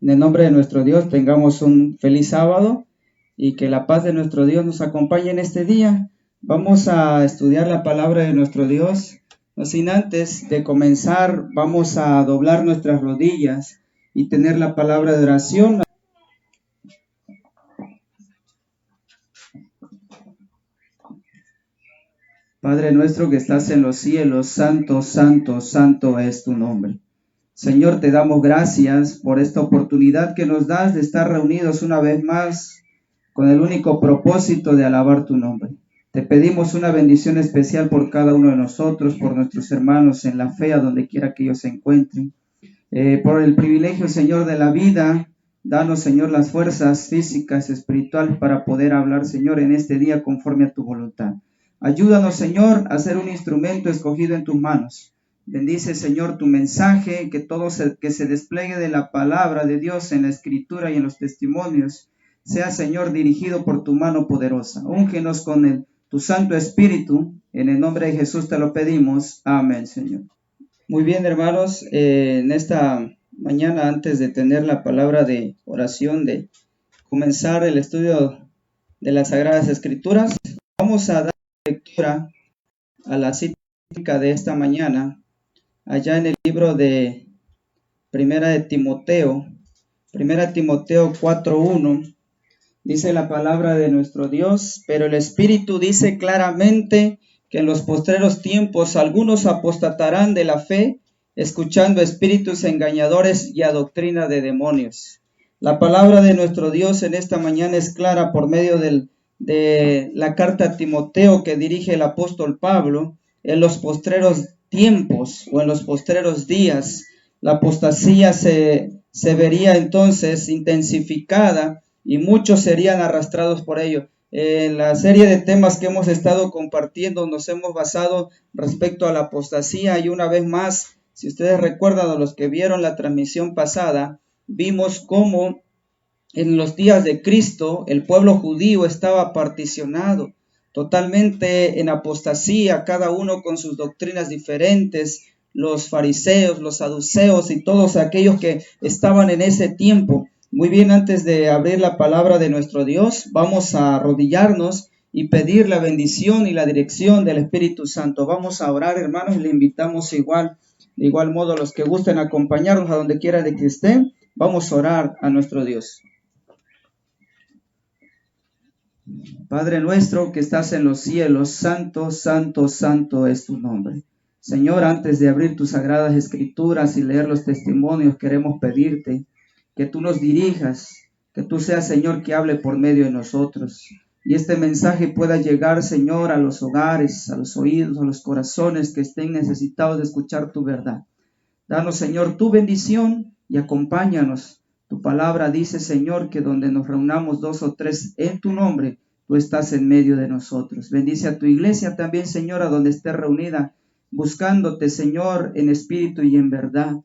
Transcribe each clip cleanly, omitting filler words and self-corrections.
En el nombre de nuestro Dios tengamos un feliz sábado y que la paz de nuestro Dios nos acompañe en este día. Vamos a estudiar la palabra de nuestro Dios. No sin antes de comenzar, vamos a doblar nuestras rodillas y tener la palabra de oración. Padre nuestro que estás en los cielos, santo, santo, santo es tu nombre. Señor, te damos gracias por esta oportunidad que nos das de estar reunidos una vez más con el único propósito de alabar tu nombre. Te pedimos una bendición especial por cada uno de nosotros, por nuestros hermanos en la fe, a donde quiera que ellos se encuentren. Por el privilegio, Señor, de la vida, danos, Señor, las fuerzas físicas, espirituales para poder hablar, Señor, en este día conforme a tu voluntad. Ayúdanos, Señor, a ser un instrumento escogido en tus manos. Bendice, Señor, tu mensaje, que que se despliegue de la palabra de Dios en la escritura y en los testimonios, sea, Señor, dirigido por tu mano poderosa. Úngenos con tu Santo Espíritu. En el nombre de Jesús te lo pedimos. Amén, Señor. Muy bien, hermanos, en esta mañana, antes de tener la palabra de oración, de comenzar el estudio de las Sagradas Escrituras, vamos a dar lectura a la cita de esta mañana, allá en el libro de Primera de Timoteo 4:1, dice la palabra de nuestro Dios: pero el Espíritu dice claramente que en los postreros tiempos algunos apostatarán de la fe, escuchando espíritus engañadores y a doctrina de demonios. La palabra de nuestro Dios en esta mañana es clara por medio de la carta a Timoteo que dirige el apóstol Pablo. En los postreros tiempos o en los postreros días, la apostasía se vería entonces intensificada y muchos serían arrastrados por ello. En la serie de temas que hemos estado compartiendo nos hemos basado respecto a la apostasía, y una vez más, si ustedes recuerdan, a los que vieron la transmisión pasada, vimos cómo en los días de Cristo el pueblo judío estaba particionado totalmente en apostasía, cada uno con sus doctrinas diferentes, los fariseos, los saduceos y todos aquellos que estaban en ese tiempo. Muy bien, antes de abrir la palabra de nuestro Dios, vamos a arrodillarnos y pedir la bendición y la dirección del Espíritu Santo. Vamos a orar, hermanos, y le invitamos de igual modo a los que gusten acompañarnos a donde quiera de que estén. Vamos a orar a nuestro Dios. Padre nuestro que estás en los cielos, santo, santo, santo es tu nombre. Señor, antes de abrir tus sagradas escrituras y leer los testimonios, queremos pedirte que tú nos dirijas, que tú seas, Señor, que hable por medio de nosotros. Y este mensaje pueda llegar, Señor, a los hogares, a los oídos, a los corazones que estén necesitados de escuchar tu verdad. Danos, Señor, tu bendición y acompáñanos. Tu palabra dice, Señor, que donde nos reunamos 2 o 3 en tu nombre, tú estás en medio de nosotros. Bendice a tu iglesia también, Señor, a donde esté reunida, buscándote, Señor, en espíritu y en verdad.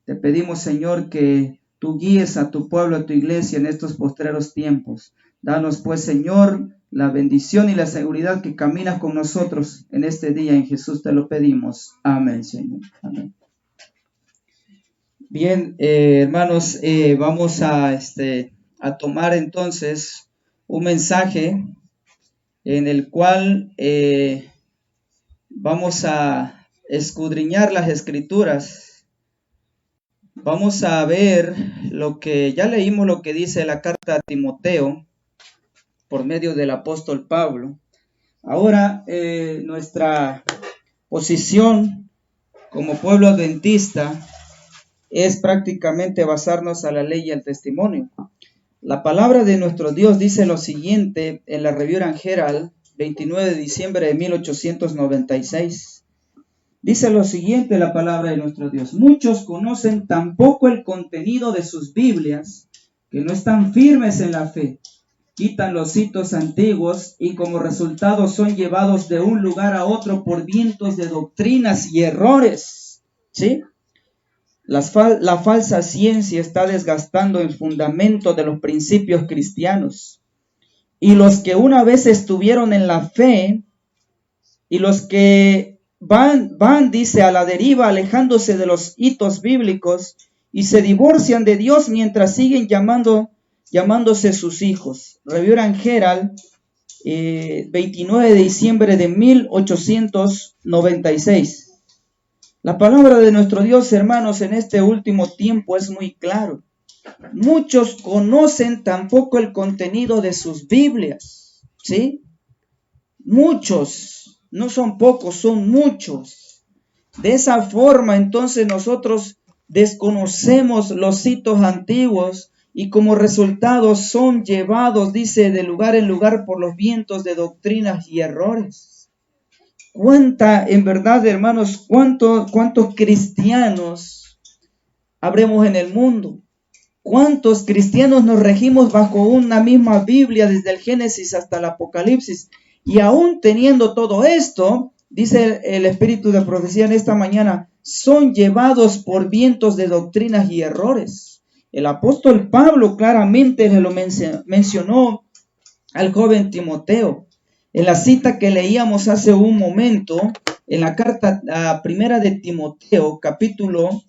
Te pedimos, Señor, que tú guíes a tu pueblo, a tu iglesia en estos postreros tiempos. Danos, pues, Señor, la bendición y la seguridad que caminas con nosotros en este día. En Jesús te lo pedimos. Amén, Señor. Amén. Bien, hermanos, vamos a tomar entonces un mensaje en el cual vamos a escudriñar las escrituras. Vamos a ver ya leímos lo que dice la carta a Timoteo por medio del apóstol Pablo. Ahora, nuestra posición como pueblo adventista es prácticamente basarnos a la ley y al testimonio. La palabra de nuestro Dios dice lo siguiente en la Review and Herald, 29 de diciembre de 1896. Dice lo siguiente la palabra de nuestro Dios: muchos conocen tan poco el contenido de sus Biblias que no están firmes en la fe. Quitan los hitos antiguos y como resultado son llevados de un lugar a otro por vientos de doctrinas y errores. ¿Sí? La falsa ciencia está desgastando el fundamento de los principios cristianos. Y los que una vez estuvieron en la fe y los que van, dice, a la deriva, alejándose de los hitos bíblicos y se divorcian de Dios mientras siguen llamándose sus hijos. Reverend Herald, 29 de diciembre de 1896. La palabra de nuestro Dios, hermanos, en este último tiempo es muy claro. Muchos conocen tampoco el contenido de sus Biblias, ¿sí? Muchos, no son pocos, son muchos. De esa forma, entonces, nosotros desconocemos los hitos antiguos y como resultado son llevados, dice, de lugar en lugar por los vientos de doctrinas y errores. En verdad, hermanos, cuántos cristianos habremos en el mundo? ¿Cuántos cristianos nos regimos bajo una misma Biblia desde el Génesis hasta el Apocalipsis? Y aún teniendo todo esto, dice el Espíritu de Profecía en esta mañana, son llevados por vientos de doctrinas y errores. El apóstol Pablo claramente se lo mencionó al joven Timoteo. En la cita que leíamos hace un momento, en la carta primera de Timoteo, capítulo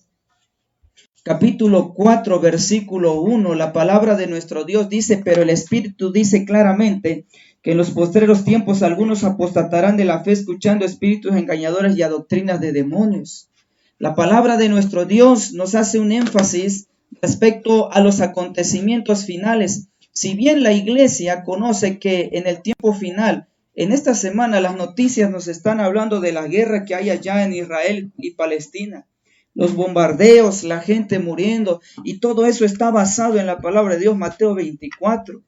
4, versículo 1, la palabra de nuestro Dios dice, pero el Espíritu dice claramente que en los postreros tiempos algunos apostatarán de la fe escuchando espíritus engañadores y a doctrinas de demonios. La palabra de nuestro Dios nos hace un énfasis respecto a los acontecimientos finales. Si bien la iglesia conoce que en el tiempo final, en esta semana las noticias nos están hablando de la guerra que hay allá en Israel y Palestina, los bombardeos, la gente muriendo, y todo eso está basado en la palabra de Dios, Mateo 24.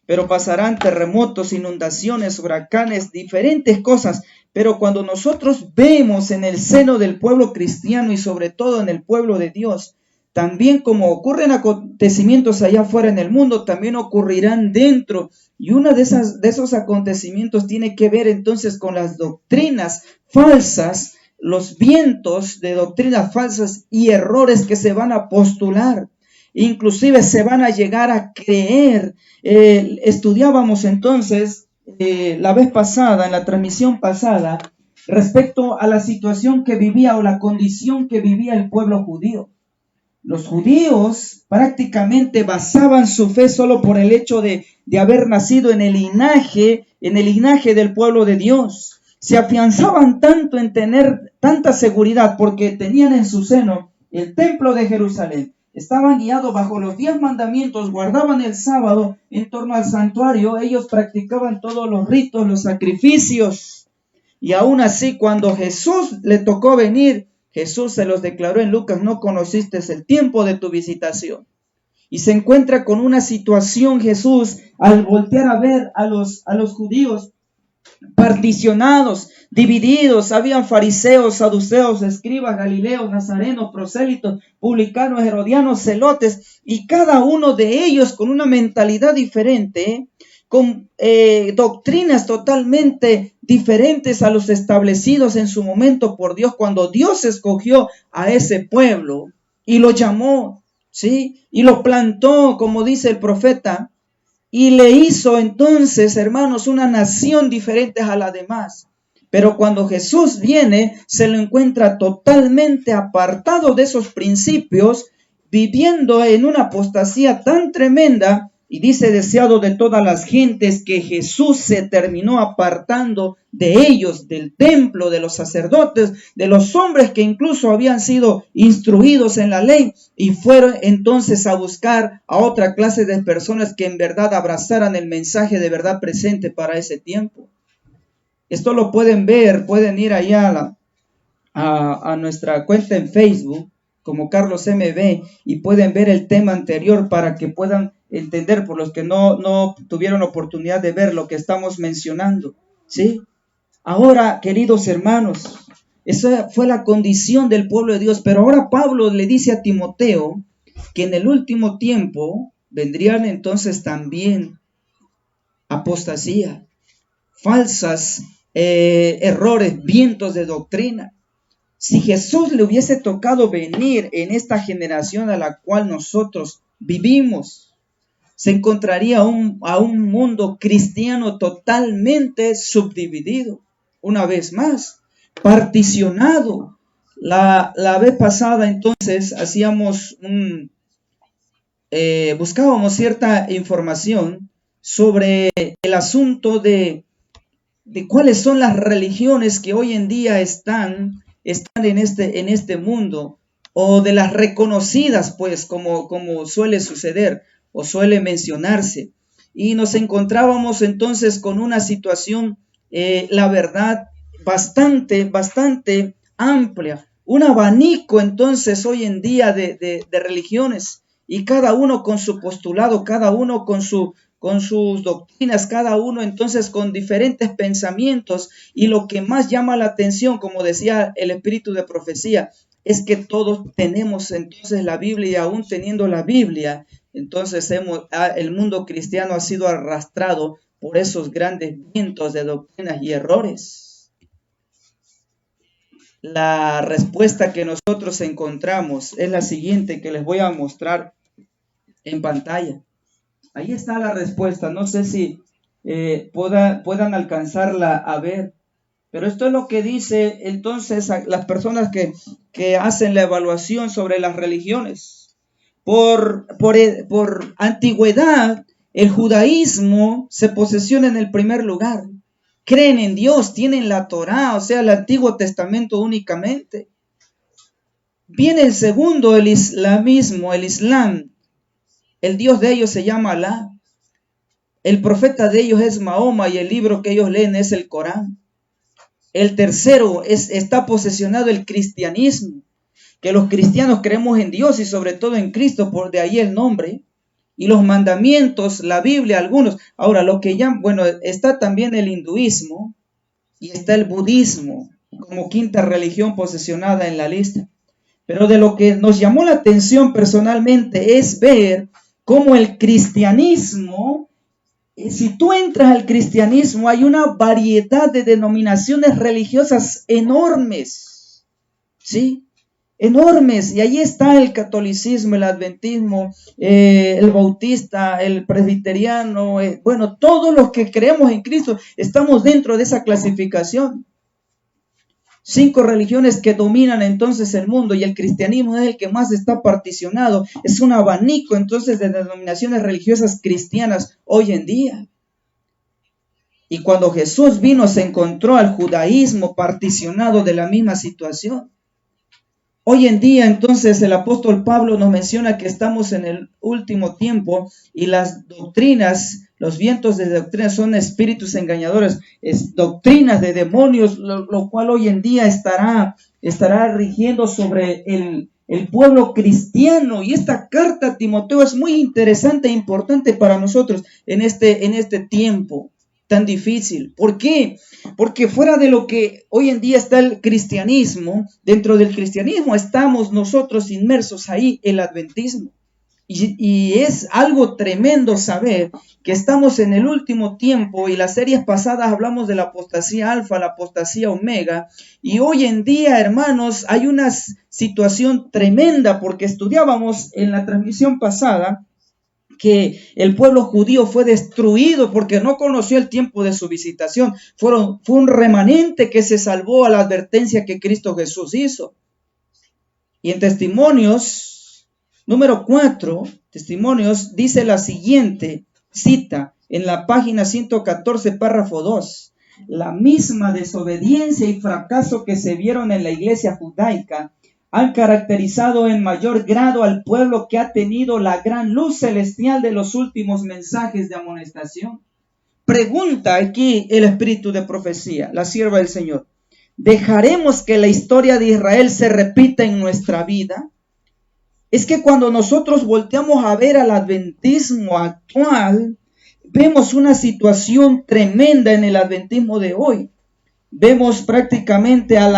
Pero pasarán terremotos, inundaciones, huracanes, diferentes cosas. Pero cuando nosotros vemos en el seno del pueblo cristiano y sobre todo en el pueblo de Dios, también como ocurren acontecimientos allá afuera en el mundo, también ocurrirán dentro. Y uno de esos acontecimientos tiene que ver entonces con las doctrinas falsas, los vientos de doctrinas falsas y errores que se van a postular. Inclusive se van a llegar a creer. Estudiábamos entonces la vez pasada, en la transmisión pasada, respecto a la situación que vivía o la condición que vivía el pueblo judío. Los judíos prácticamente basaban su fe solo por el hecho de haber nacido en el linaje del pueblo de Dios. Se afianzaban tanto en tener tanta seguridad porque tenían en su seno el templo de Jerusalén. Estaban guiados bajo los 10 mandamientos, guardaban el sábado en torno al santuario, ellos practicaban todos los ritos, los sacrificios. Y aún así, cuando Jesús le tocó venir, Jesús se los declaró en Lucas, no conociste el tiempo de tu visitación. Y se encuentra con una situación Jesús al voltear a ver a los judíos particionados, divididos. Habían fariseos, saduceos, escribas, galileos, nazarenos, prosélitos, publicanos, herodianos, celotes, y cada uno de ellos con una mentalidad diferente, con doctrinas totalmente diferentes a los establecidos en su momento por Dios, cuando Dios escogió a ese pueblo y lo llamó, ¿sí? Y lo plantó, como dice el profeta, y le hizo entonces, hermanos, una nación diferente a la demás. Pero cuando Jesús viene, se lo encuentra totalmente apartado de esos principios, viviendo en una apostasía tan tremenda, y dice, deseado de todas las gentes, que Jesús se terminó apartando de ellos, del templo, de los sacerdotes, de los hombres que incluso habían sido instruidos en la ley, y fueron entonces a buscar a otra clase de personas que en verdad abrazaran el mensaje de verdad presente para ese tiempo. Esto lo pueden ver, pueden ir allá a nuestra cuenta en Facebook, como Carlos MB, y pueden ver el tema anterior para que puedan entender, por los que no tuvieron oportunidad de ver lo que estamos mencionando, ¿sí? Ahora, queridos hermanos, esa fue la condición del pueblo de Dios, pero ahora Pablo le dice a Timoteo que en el último tiempo vendrían entonces también apostasía, falsas errores, vientos de doctrina. Si Jesús le hubiese tocado venir en esta generación a la cual nosotros vivimos, se encontraría a un mundo cristiano totalmente subdividido, una vez más, particionado, La vez pasada entonces buscábamos cierta información sobre el asunto de cuáles son las religiones que hoy en día están en este mundo, o de las reconocidas, pues, como suele suceder o suele mencionarse. Y nos encontrábamos entonces con una situación, la verdad, bastante amplia, un abanico entonces hoy en día de religiones, y cada uno con su postulado, cada uno con sus doctrinas, cada uno entonces con diferentes pensamientos. Y lo que más llama la atención, como decía el espíritu de profecía, es que todos tenemos entonces la Biblia, y aún teniendo la Biblia, entonces el mundo cristiano ha sido arrastrado por esos grandes vientos de doctrinas y errores. La respuesta que nosotros encontramos es la siguiente, que les voy a mostrar en pantalla. Ahí está la respuesta. No sé si puedan alcanzarla a ver, pero esto es lo que dice entonces a las personas que hacen la evaluación sobre las religiones. Por antigüedad, el judaísmo se posiciona en el primer lugar. Creen en Dios, tienen la Torá, o sea, el Antiguo Testamento únicamente. Viene el segundo, el islamismo, el Islam. El Dios de ellos se llama Alá. El profeta de ellos es Mahoma, y el libro que ellos leen es el Corán. El tercero está posesionado el cristianismo, que los cristianos creemos en Dios y sobre todo en Cristo, por de ahí el nombre. Y los mandamientos, la Biblia, algunos. Ahora, está también el hinduismo y está el budismo como quinta religión posesionada en la lista. Pero de lo que nos llamó la atención personalmente es ver cómo el cristianismo, si tú entras al cristianismo, hay una variedad de denominaciones religiosas enormes, ¿sí? Enormes. Y ahí está el catolicismo, el adventismo, el bautista, el presbiteriano, todos los que creemos en Cristo estamos dentro de esa clasificación. 5 religiones que dominan entonces el mundo, y el cristianismo es el que más está particionado. Es un abanico entonces de denominaciones religiosas cristianas hoy en día. Y cuando Jesús vino, se encontró al judaísmo particionado de la misma situación. Hoy en día entonces el apóstol Pablo nos menciona que estamos en el último tiempo, y las doctrinas, los vientos de doctrina son espíritus engañadores, doctrinas de demonios, lo cual hoy en día estará rigiendo sobre el pueblo cristiano. Y esta carta a Timoteo es muy interesante e importante para nosotros en este tiempo tan difícil. ¿Por qué? Porque fuera de lo que hoy en día está el cristianismo, dentro del cristianismo estamos nosotros inmersos ahí, el adventismo. Y es algo tremendo saber que estamos en el último tiempo, y las series pasadas hablamos de la apostasía alfa, la apostasía omega, y hoy en día, hermanos, hay una situación tremenda, porque estudiábamos en la transmisión pasada que el pueblo judío fue destruido porque no conoció el tiempo de su visitación. Fue un remanente que se salvó a la advertencia que Cristo Jesús hizo. Y en Testimonios, número 4, Testimonios, dice la siguiente cita en la página 114, párrafo 2. La misma desobediencia y fracaso que se vieron en la iglesia judaica han caracterizado en mayor grado al pueblo que ha tenido la gran luz celestial de los últimos mensajes de amonestación. Pregunta aquí el espíritu de profecía, la sierva del Señor: ¿dejaremos que la historia de Israel se repita en nuestra vida? Es que cuando nosotros volteamos a ver al adventismo actual, vemos una situación tremenda en el adventismo de hoy. Vemos prácticamente a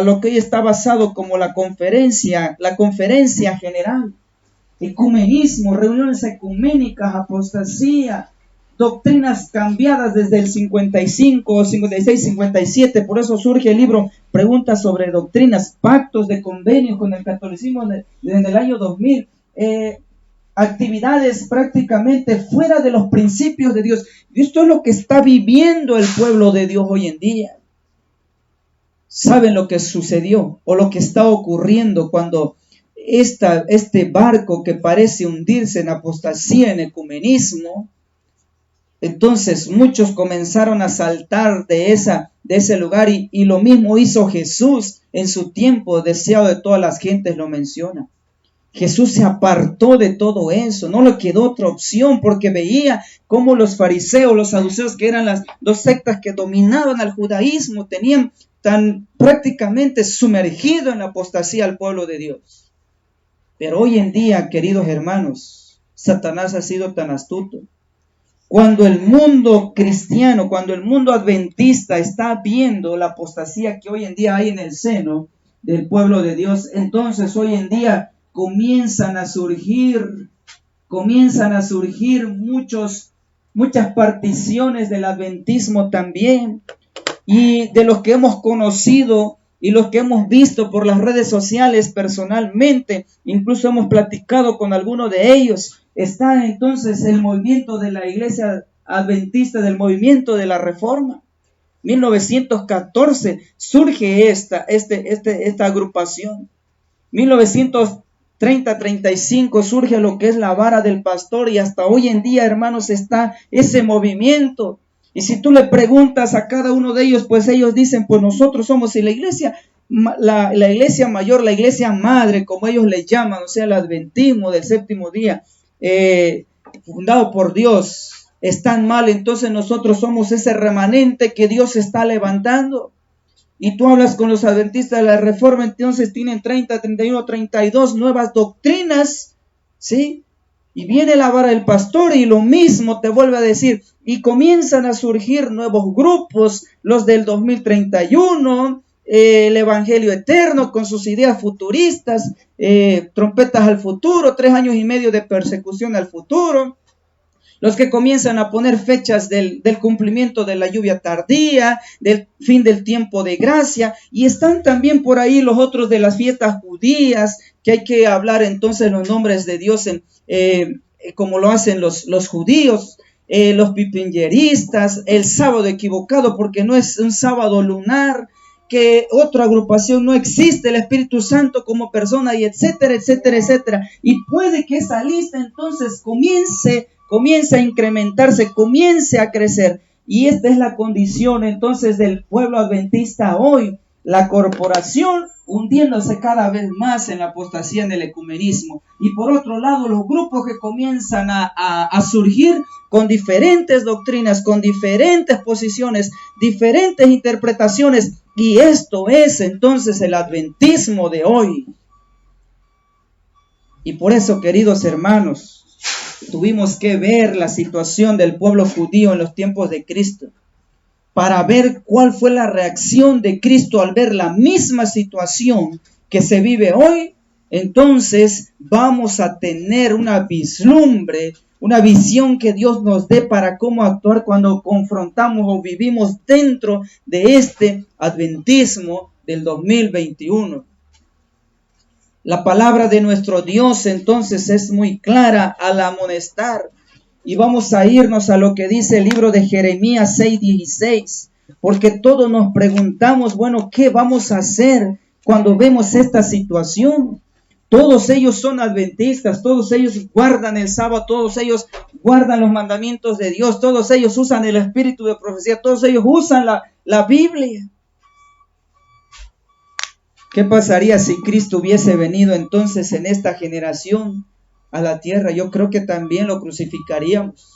lo que hoy está basado como la conferencia general, ecumenismo, reuniones ecuménicas, apostasía, doctrinas cambiadas desde el 55, 56, 57. Por eso surge el libro Preguntas sobre Doctrinas, pactos de convenios con el catolicismo en el año 2000. Actividades prácticamente fuera de los principios de Dios. Y esto es lo que está viviendo el pueblo de Dios hoy en día. ¿Saben lo que sucedió o lo que está ocurriendo cuando este barco que parece hundirse en apostasía, en ecumenismo? Entonces muchos comenzaron a saltar de ese lugar y lo mismo hizo Jesús en su tiempo, deseado de todas las gentes, lo menciona. Jesús se apartó de todo eso, no le quedó otra opción porque veía cómo los fariseos, los saduceos, que eran las dos sectas que dominaban al judaísmo, tenían tan prácticamente sumergido en la apostasía al pueblo de Dios. Pero hoy en día, queridos hermanos, Satanás ha sido tan astuto. Cuando el mundo cristiano, cuando el mundo adventista está viendo la apostasía que hoy en día hay en el seno del pueblo de Dios, entonces hoy en día comienzan a surgir muchas particiones del adventismo también, y de los que hemos conocido y los que hemos visto por las redes sociales personalmente, incluso hemos platicado con algunos de ellos. Está entonces el movimiento de la iglesia adventista, del movimiento de la Reforma. 1914 surge esta agrupación. 1930-35 surge lo que es la vara del pastor, y hasta hoy en día, hermanos, está ese movimiento. Y si tú le preguntas a cada uno de ellos, pues ellos dicen, pues nosotros somos la iglesia mayor, la iglesia madre, como ellos le llaman, o sea, el adventismo del séptimo día, fundado por Dios. Están mal, entonces nosotros somos ese remanente que Dios está levantando. Y tú hablas con los adventistas de la Reforma, entonces tienen 30, 31, 32 nuevas doctrinas, ¿sí? Y viene la vara del pastor y lo mismo te vuelve a decir, y comienzan a surgir nuevos grupos, los del 2031, el Evangelio Eterno con sus ideas futuristas, trompetas al futuro, 3 años y medio de persecución al futuro. Los que comienzan a poner fechas del cumplimiento de la lluvia tardía, del fin del tiempo de gracia, y están también por ahí los otros de las fiestas judías, que hay que hablar entonces los nombres de Dios como lo hacen los judíos, los pipinyeristas, el sábado equivocado porque no es un sábado lunar, que otra agrupación no existe, el Espíritu Santo como persona, y etcétera, etcétera, etcétera. Y puede que esa lista entonces comience a incrementarse, comience a crecer. Y esta es la condición entonces del pueblo adventista hoy, la corporación hundiéndose cada vez más en la apostasía, en el ecumenismo. Y por otro lado, los grupos que comienzan a surgir con diferentes doctrinas, con diferentes posiciones, diferentes interpretaciones. Y esto es entonces el adventismo de hoy. Y por eso, queridos hermanos, tuvimos que ver la situación del pueblo judío en los tiempos de Cristo, para ver cuál fue la reacción de Cristo al ver la misma situación que se vive hoy. Entonces vamos a tener una vislumbre, una visión que Dios nos dé para cómo actuar cuando confrontamos o vivimos dentro de este adventismo del 2021. La palabra de nuestro Dios entonces es muy clara al amonestar. Y vamos a irnos a lo que dice el libro de Jeremías 6:16, porque todos nos preguntamos, bueno, ¿qué vamos a hacer cuando vemos esta situación? Todos ellos son adventistas, todos ellos guardan el sábado, todos ellos guardan los mandamientos de Dios, todos ellos usan el espíritu de profecía, todos ellos usan la Biblia. ¿Qué pasaría si Cristo hubiese venido entonces en esta generación a la tierra? Yo creo que también lo crucificaríamos.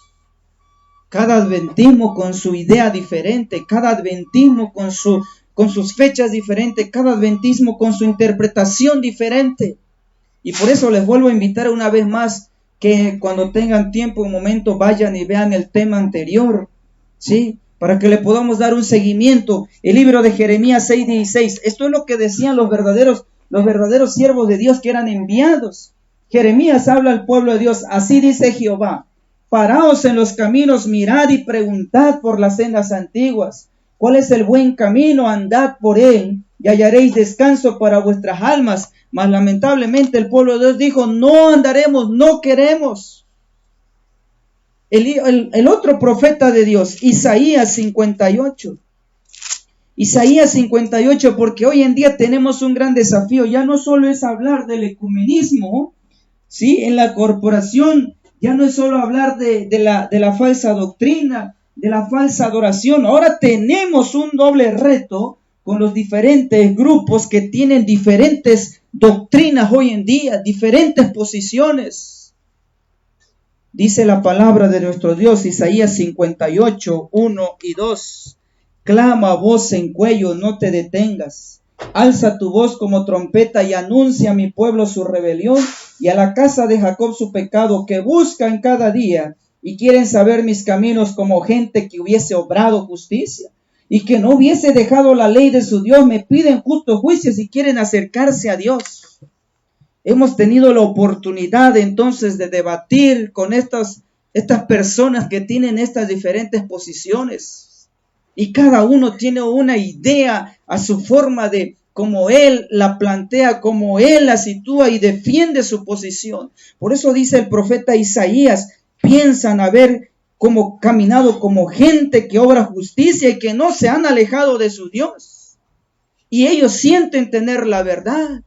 Cada adventismo con su idea diferente, cada adventismo con sus fechas diferentes, cada adventismo con su interpretación diferente. Y por eso les vuelvo a invitar una vez más que cuando tengan tiempo, un momento, vayan y vean el tema anterior, ¿sí? Para que le podamos dar un seguimiento. El libro de Jeremías 6:16. Esto es lo que decían los verdaderos siervos de Dios que eran enviados. Jeremías habla al pueblo de Dios. Así dice Jehová: paraos en los caminos, mirad y preguntad por las sendas antiguas. ¿Cuál es el buen camino? Andad por él y hallaréis descanso para vuestras almas. Mas lamentablemente el pueblo de Dios dijo: no andaremos, no queremos. El otro profeta de Dios, Isaías 58. Isaías 58, porque hoy en día tenemos un gran desafío. Ya no solo es hablar del ecumenismo, ¿sí? En la corporación ya no es solo hablar de la falsa doctrina, de la falsa adoración. Ahora tenemos un doble reto con los diferentes grupos que tienen diferentes doctrinas hoy en día, diferentes posiciones. Dice la palabra de nuestro Dios, Isaías 58, 1 y 2. Clama a voz en cuello, no te detengas. Alza tu voz como trompeta y anuncia a mi pueblo su rebelión y a la casa de Jacob su pecado, que buscan cada día y quieren saber mis caminos como gente que hubiese obrado justicia y que no hubiese dejado la ley de su Dios. Me piden justos juicios y quieren acercarse a Dios. Hemos tenido la oportunidad entonces de debatir con estas personas que tienen estas diferentes posiciones. Y cada uno tiene una idea a su forma de cómo él la plantea, cómo él la sitúa y defiende su posición. Por eso dice el profeta Isaías, piensan haber como caminado como gente que obra justicia y que no se han alejado de su Dios. Y ellos sienten tener la verdad.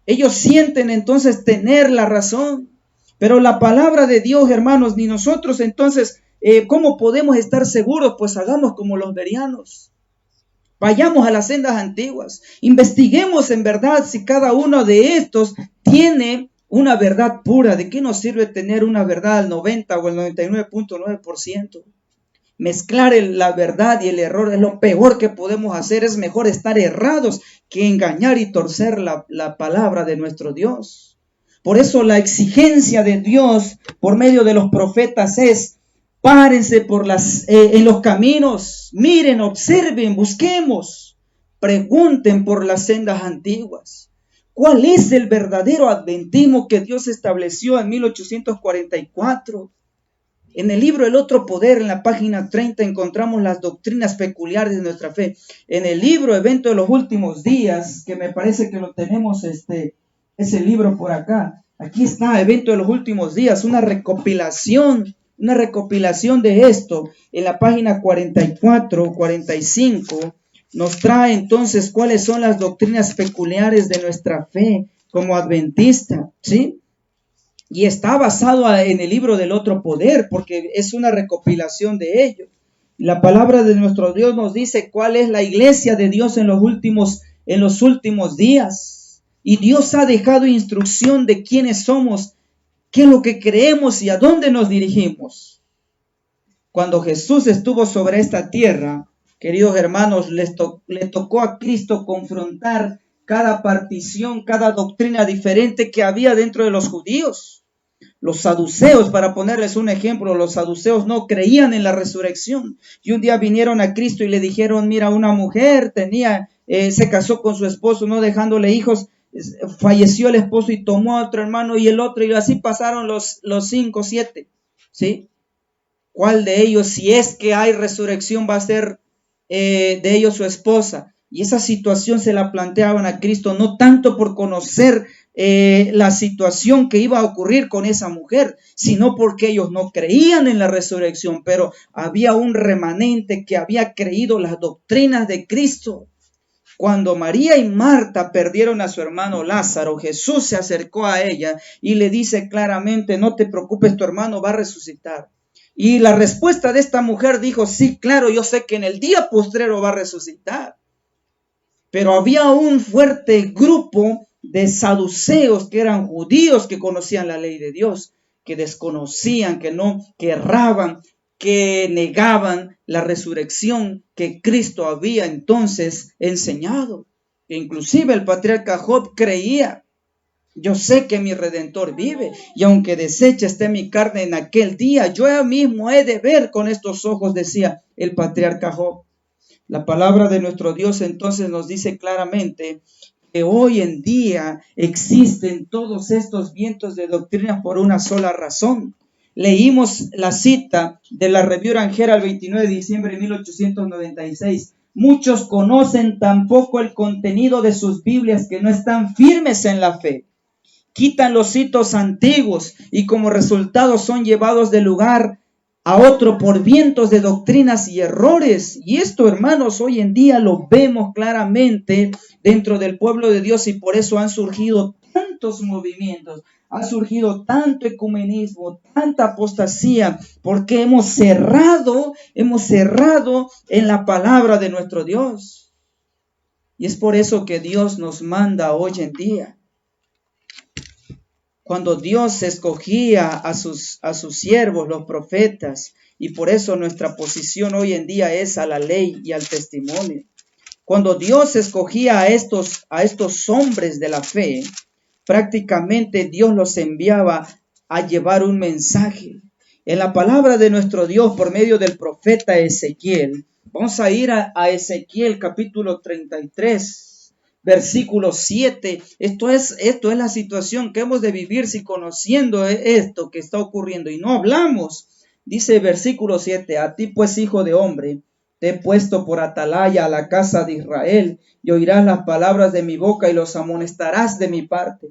Ellos sienten entonces tener la razón. Pero la palabra de Dios, hermanos, ni nosotros entonces, ¿cómo podemos estar seguros? Pues hagamos como los bereanos. Vayamos a las sendas antiguas. Investiguemos en verdad si cada uno de estos tiene una verdad pura. ¿De qué nos sirve tener una verdad al 90 o el 99.9%? Mezclar la verdad y el error es lo peor que podemos hacer. Es mejor estar errados que engañar y torcer la palabra de nuestro Dios. Por eso la exigencia de Dios por medio de los profetas es: párense en los caminos, miren, observen, busquemos, pregunten por las sendas antiguas. ¿Cuál es el verdadero adventismo que Dios estableció en 1844? En el libro El Otro Poder, en la página 30, encontramos las doctrinas peculiares de nuestra fe. En el libro Evento de los Últimos Días, que me parece que lo tenemos, ese libro por acá. Aquí está, Evento de los Últimos Días, una recopilación de esto. En la página 44, 45, nos trae entonces cuáles son las doctrinas peculiares de nuestra fe como adventista, ¿sí? Y está basado en el libro del Otro Poder, porque es una recopilación de ello. La palabra de nuestro Dios nos dice cuál es la iglesia de Dios en los últimos días. Y Dios ha dejado instrucción de quiénes somos, qué es lo que creemos y a dónde nos dirigimos. Cuando Jesús estuvo sobre esta tierra, queridos hermanos, le tocó a Cristo confrontar cada partición, cada doctrina diferente que había dentro de los judíos. Los saduceos, para ponerles un ejemplo, los saduceos no creían en la resurrección. Y un día vinieron a Cristo y le dijeron: mira, una mujer se casó con su esposo, no dejándole hijos, falleció el esposo y tomó a otro hermano y el otro, y así pasaron los 5, 7, ¿sí? ¿Cuál de ellos, si es que hay resurrección, va a ser de ellos su esposa? Y esa situación se la planteaban a Cristo, no tanto por conocer la situación que iba a ocurrir con esa mujer, sino porque ellos no creían en la resurrección, pero había un remanente que había creído las doctrinas de Cristo. Cuando María y Marta perdieron a su hermano Lázaro, Jesús se acercó a ella y le dice claramente: no te preocupes, tu hermano va a resucitar. Y la respuesta de esta mujer dijo: sí, claro, yo sé que en el día postrero va a resucitar. Pero había un fuerte grupo de saduceos que eran judíos, que conocían la ley de Dios, que desconocían, que erraban, que negaban la resurrección que Cristo había entonces enseñado. Inclusive el patriarca Job creía: yo sé que mi Redentor vive, y aunque deshecha esté mi carne en aquel día, yo mismo he de ver con estos ojos, decía el patriarca Job. La palabra de nuestro Dios entonces nos dice claramente que hoy en día existen todos estos vientos de doctrina por una sola razón. Leímos la cita de la Review Ranjera el 29 de diciembre de 1896. Muchos conocen tan poco el contenido de sus Biblias que no están firmes en la fe. Quitan los hitos antiguos y como resultado son llevados del lugar a otro por vientos de doctrinas y errores. Y esto, hermanos, hoy en día lo vemos claramente dentro del pueblo de Dios, y por eso han surgido tantos movimientos, ha surgido tanto ecumenismo, tanta apostasía, porque hemos cerrado en la palabra de nuestro Dios. Y es por eso que Dios nos manda hoy en día. Cuando Dios escogía a sus siervos, los profetas, y por eso nuestra posición hoy en día es a la ley y al testimonio. Cuando Dios escogía a estos hombres de la fe, prácticamente Dios los enviaba a llevar un mensaje. En la palabra de nuestro Dios por medio del profeta Ezequiel, vamos a ir a Ezequiel capítulo 33, versículo 7. Esto es la situación que hemos de vivir si conociendo esto que está ocurriendo y no hablamos. Dice versículo 7, a ti pues, hijo de hombre, te he puesto por atalaya a la casa de Israel, y oirás las palabras de mi boca y los amonestarás de mi parte.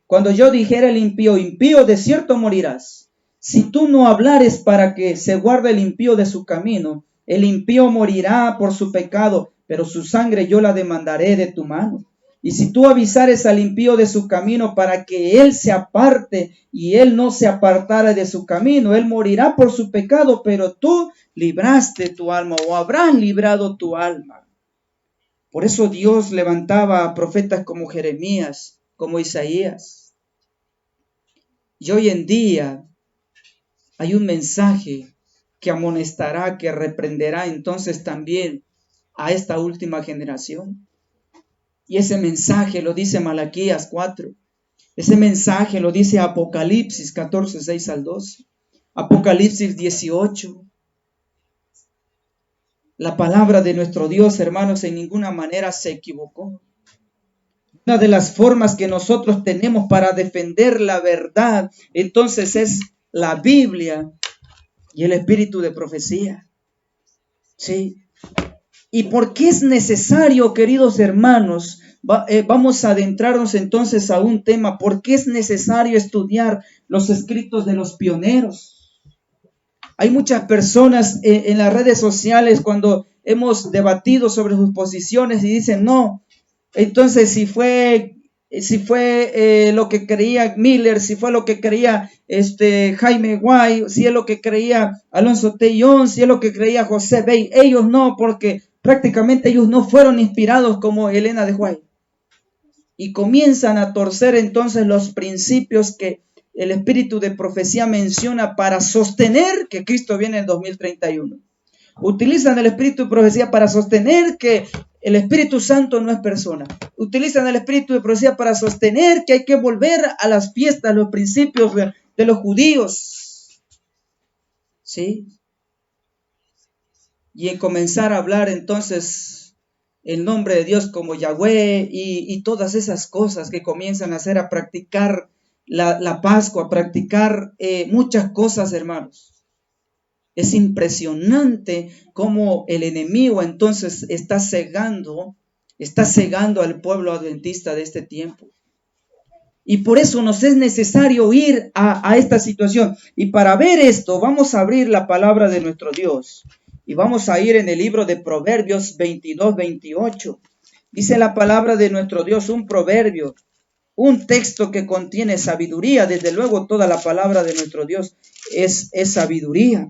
Cuando yo dijera el impío, impío, de cierto morirás. Si tú no hablares para que se guarde el impío de su camino, el impío morirá por su pecado, pero su sangre yo la demandaré de tu mano. Y si tú avisares al impío de su camino para que él se aparte y él no se apartara de su camino, él morirá por su pecado, pero tú libraste tu alma, o habrán librado tu alma. Por eso Dios levantaba a profetas como Jeremías, como Isaías. Y hoy en día hay un mensaje que amonestará, que reprenderá entonces también a esta última generación. Y ese mensaje lo dice Malaquías 4. Ese mensaje lo dice Apocalipsis 14, 6 al 12. Apocalipsis 18. La palabra de nuestro Dios, hermanos, en ninguna manera se equivocó. Una de las formas que nosotros tenemos para defender la verdad, entonces, es la Biblia y el espíritu de profecía. Sí. ¿Y por qué es necesario, queridos hermanos? Vamos a adentrarnos entonces a un tema. ¿Por qué es necesario estudiar los escritos de los pioneros? Hay muchas personas en las redes sociales, cuando hemos debatido sobre sus posiciones, y dicen, no, entonces si fue lo que creía Miller, si fue lo que creía Jaime Guay, si es lo que creía Alonso Tellón, si es lo que creía José Bey, ellos no, porque prácticamente ellos no fueron inspirados como Elena de White. Y comienzan a torcer entonces los principios que el espíritu de profecía menciona para sostener que Cristo viene en 2031. Utilizan el espíritu de profecía para sostener que el Espíritu Santo no es persona. Utilizan el espíritu de profecía para sostener que hay que volver a las fiestas, los principios de los judíos. ¿Sí? Y en comenzar a hablar entonces el nombre de Dios como Yahweh y todas esas cosas que comienzan a hacer, a practicar la Pascua, a practicar muchas cosas, hermanos. Es impresionante cómo el enemigo entonces está cegando al pueblo adventista de este tiempo. Y por eso nos es necesario ir a esta situación. Y para ver esto, vamos a abrir la palabra de nuestro Dios. Y vamos a ir en el libro de Proverbios 22, 28. Dice la palabra de nuestro Dios, un proverbio, un texto que contiene sabiduría. Desde luego, toda la palabra de nuestro Dios es sabiduría.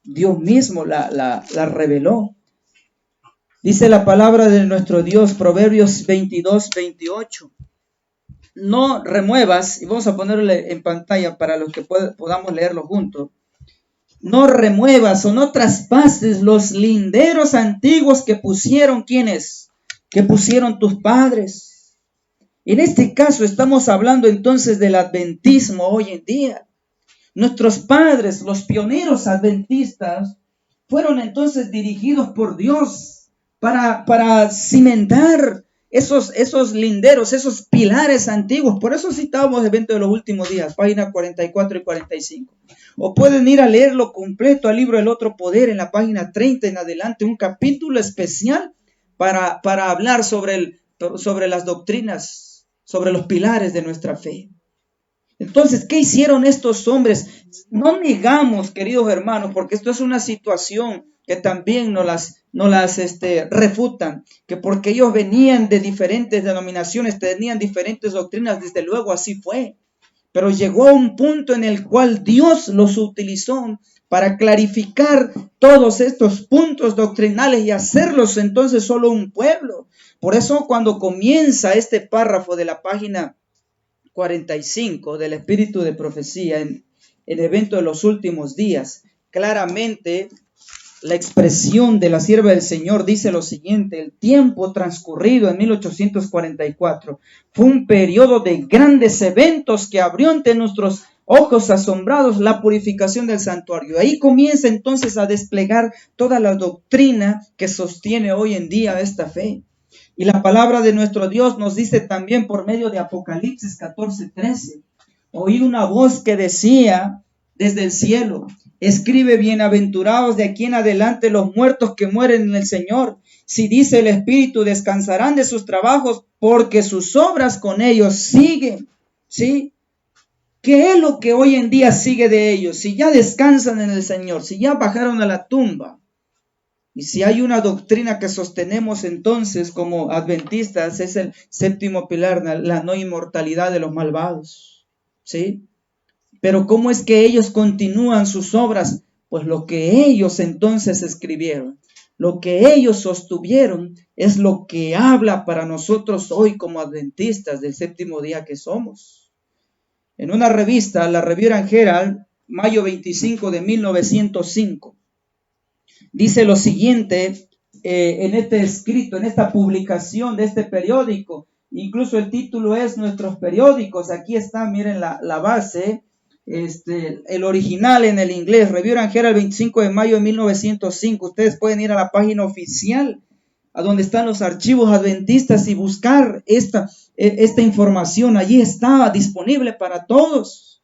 Dios mismo la reveló. Dice la palabra de nuestro Dios, Proverbios 22, 28. No remuevas, y vamos a ponerle en pantalla para los que podamos leerlo juntos. No remuevas o no traspases los linderos antiguos que pusieron, ¿quiénes? Que pusieron tus padres. En este caso estamos hablando entonces del adventismo hoy en día. Nuestros padres, los pioneros adventistas, fueron entonces dirigidos por Dios para cimentar esos linderos, esos pilares antiguos. Por eso citábamos Evento de los Últimos Días, páginas 44 y 45. O pueden ir a leerlo completo al libro El Otro Poder en la página 30 en adelante, un capítulo especial para hablar sobre las doctrinas, sobre los pilares de nuestra fe. Entonces, ¿qué hicieron estos hombres? No negamos, queridos hermanos, porque esto es una situación que también nos las refutan, que porque ellos venían de diferentes denominaciones, tenían diferentes doctrinas, desde luego así fue. Pero llegó a un punto en el cual Dios los utilizó para clarificar todos estos puntos doctrinales y hacerlos entonces solo un pueblo. Por eso cuando comienza este párrafo de la página 45 del espíritu de profecía en el evento de los últimos días, claramente la expresión de la sierva del Señor dice lo siguiente: el tiempo transcurrido en 1844 fue un periodo de grandes eventos que abrió ante nuestros ojos asombrados la purificación del santuario. Ahí comienza entonces a desplegar toda la doctrina que sostiene hoy en día esta fe. Y la palabra de nuestro Dios nos dice también por medio de Apocalipsis 14:13, oí una voz que decía desde el cielo: escribe, bienaventurados de aquí en adelante los muertos que mueren en el Señor. Si dice el Espíritu, descansarán de sus trabajos, porque sus obras con ellos siguen. ¿Sí? ¿Qué es lo que hoy en día sigue de ellos? Si ya descansan en el Señor, si ya bajaron a la tumba, y si hay una doctrina que sostenemos entonces como adventistas, es el séptimo pilar, la no inmortalidad de los malvados. ¿Sí? Pero ¿cómo es que ellos continúan sus obras? Pues lo que ellos entonces escribieron, lo que ellos sostuvieron, es lo que habla para nosotros hoy como adventistas del séptimo día que somos. En una revista, la Review and Herald, mayo 25 de 1905, dice lo siguiente en este escrito, en esta publicación de este periódico. Incluso el título es Nuestros periódicos. Aquí está, miren la base. El original en el inglés, Review and Herald, 25 de mayo de 1905. Ustedes pueden ir a la página oficial, a donde están los archivos adventistas, y buscar esta información. Allí estaba disponible para todos.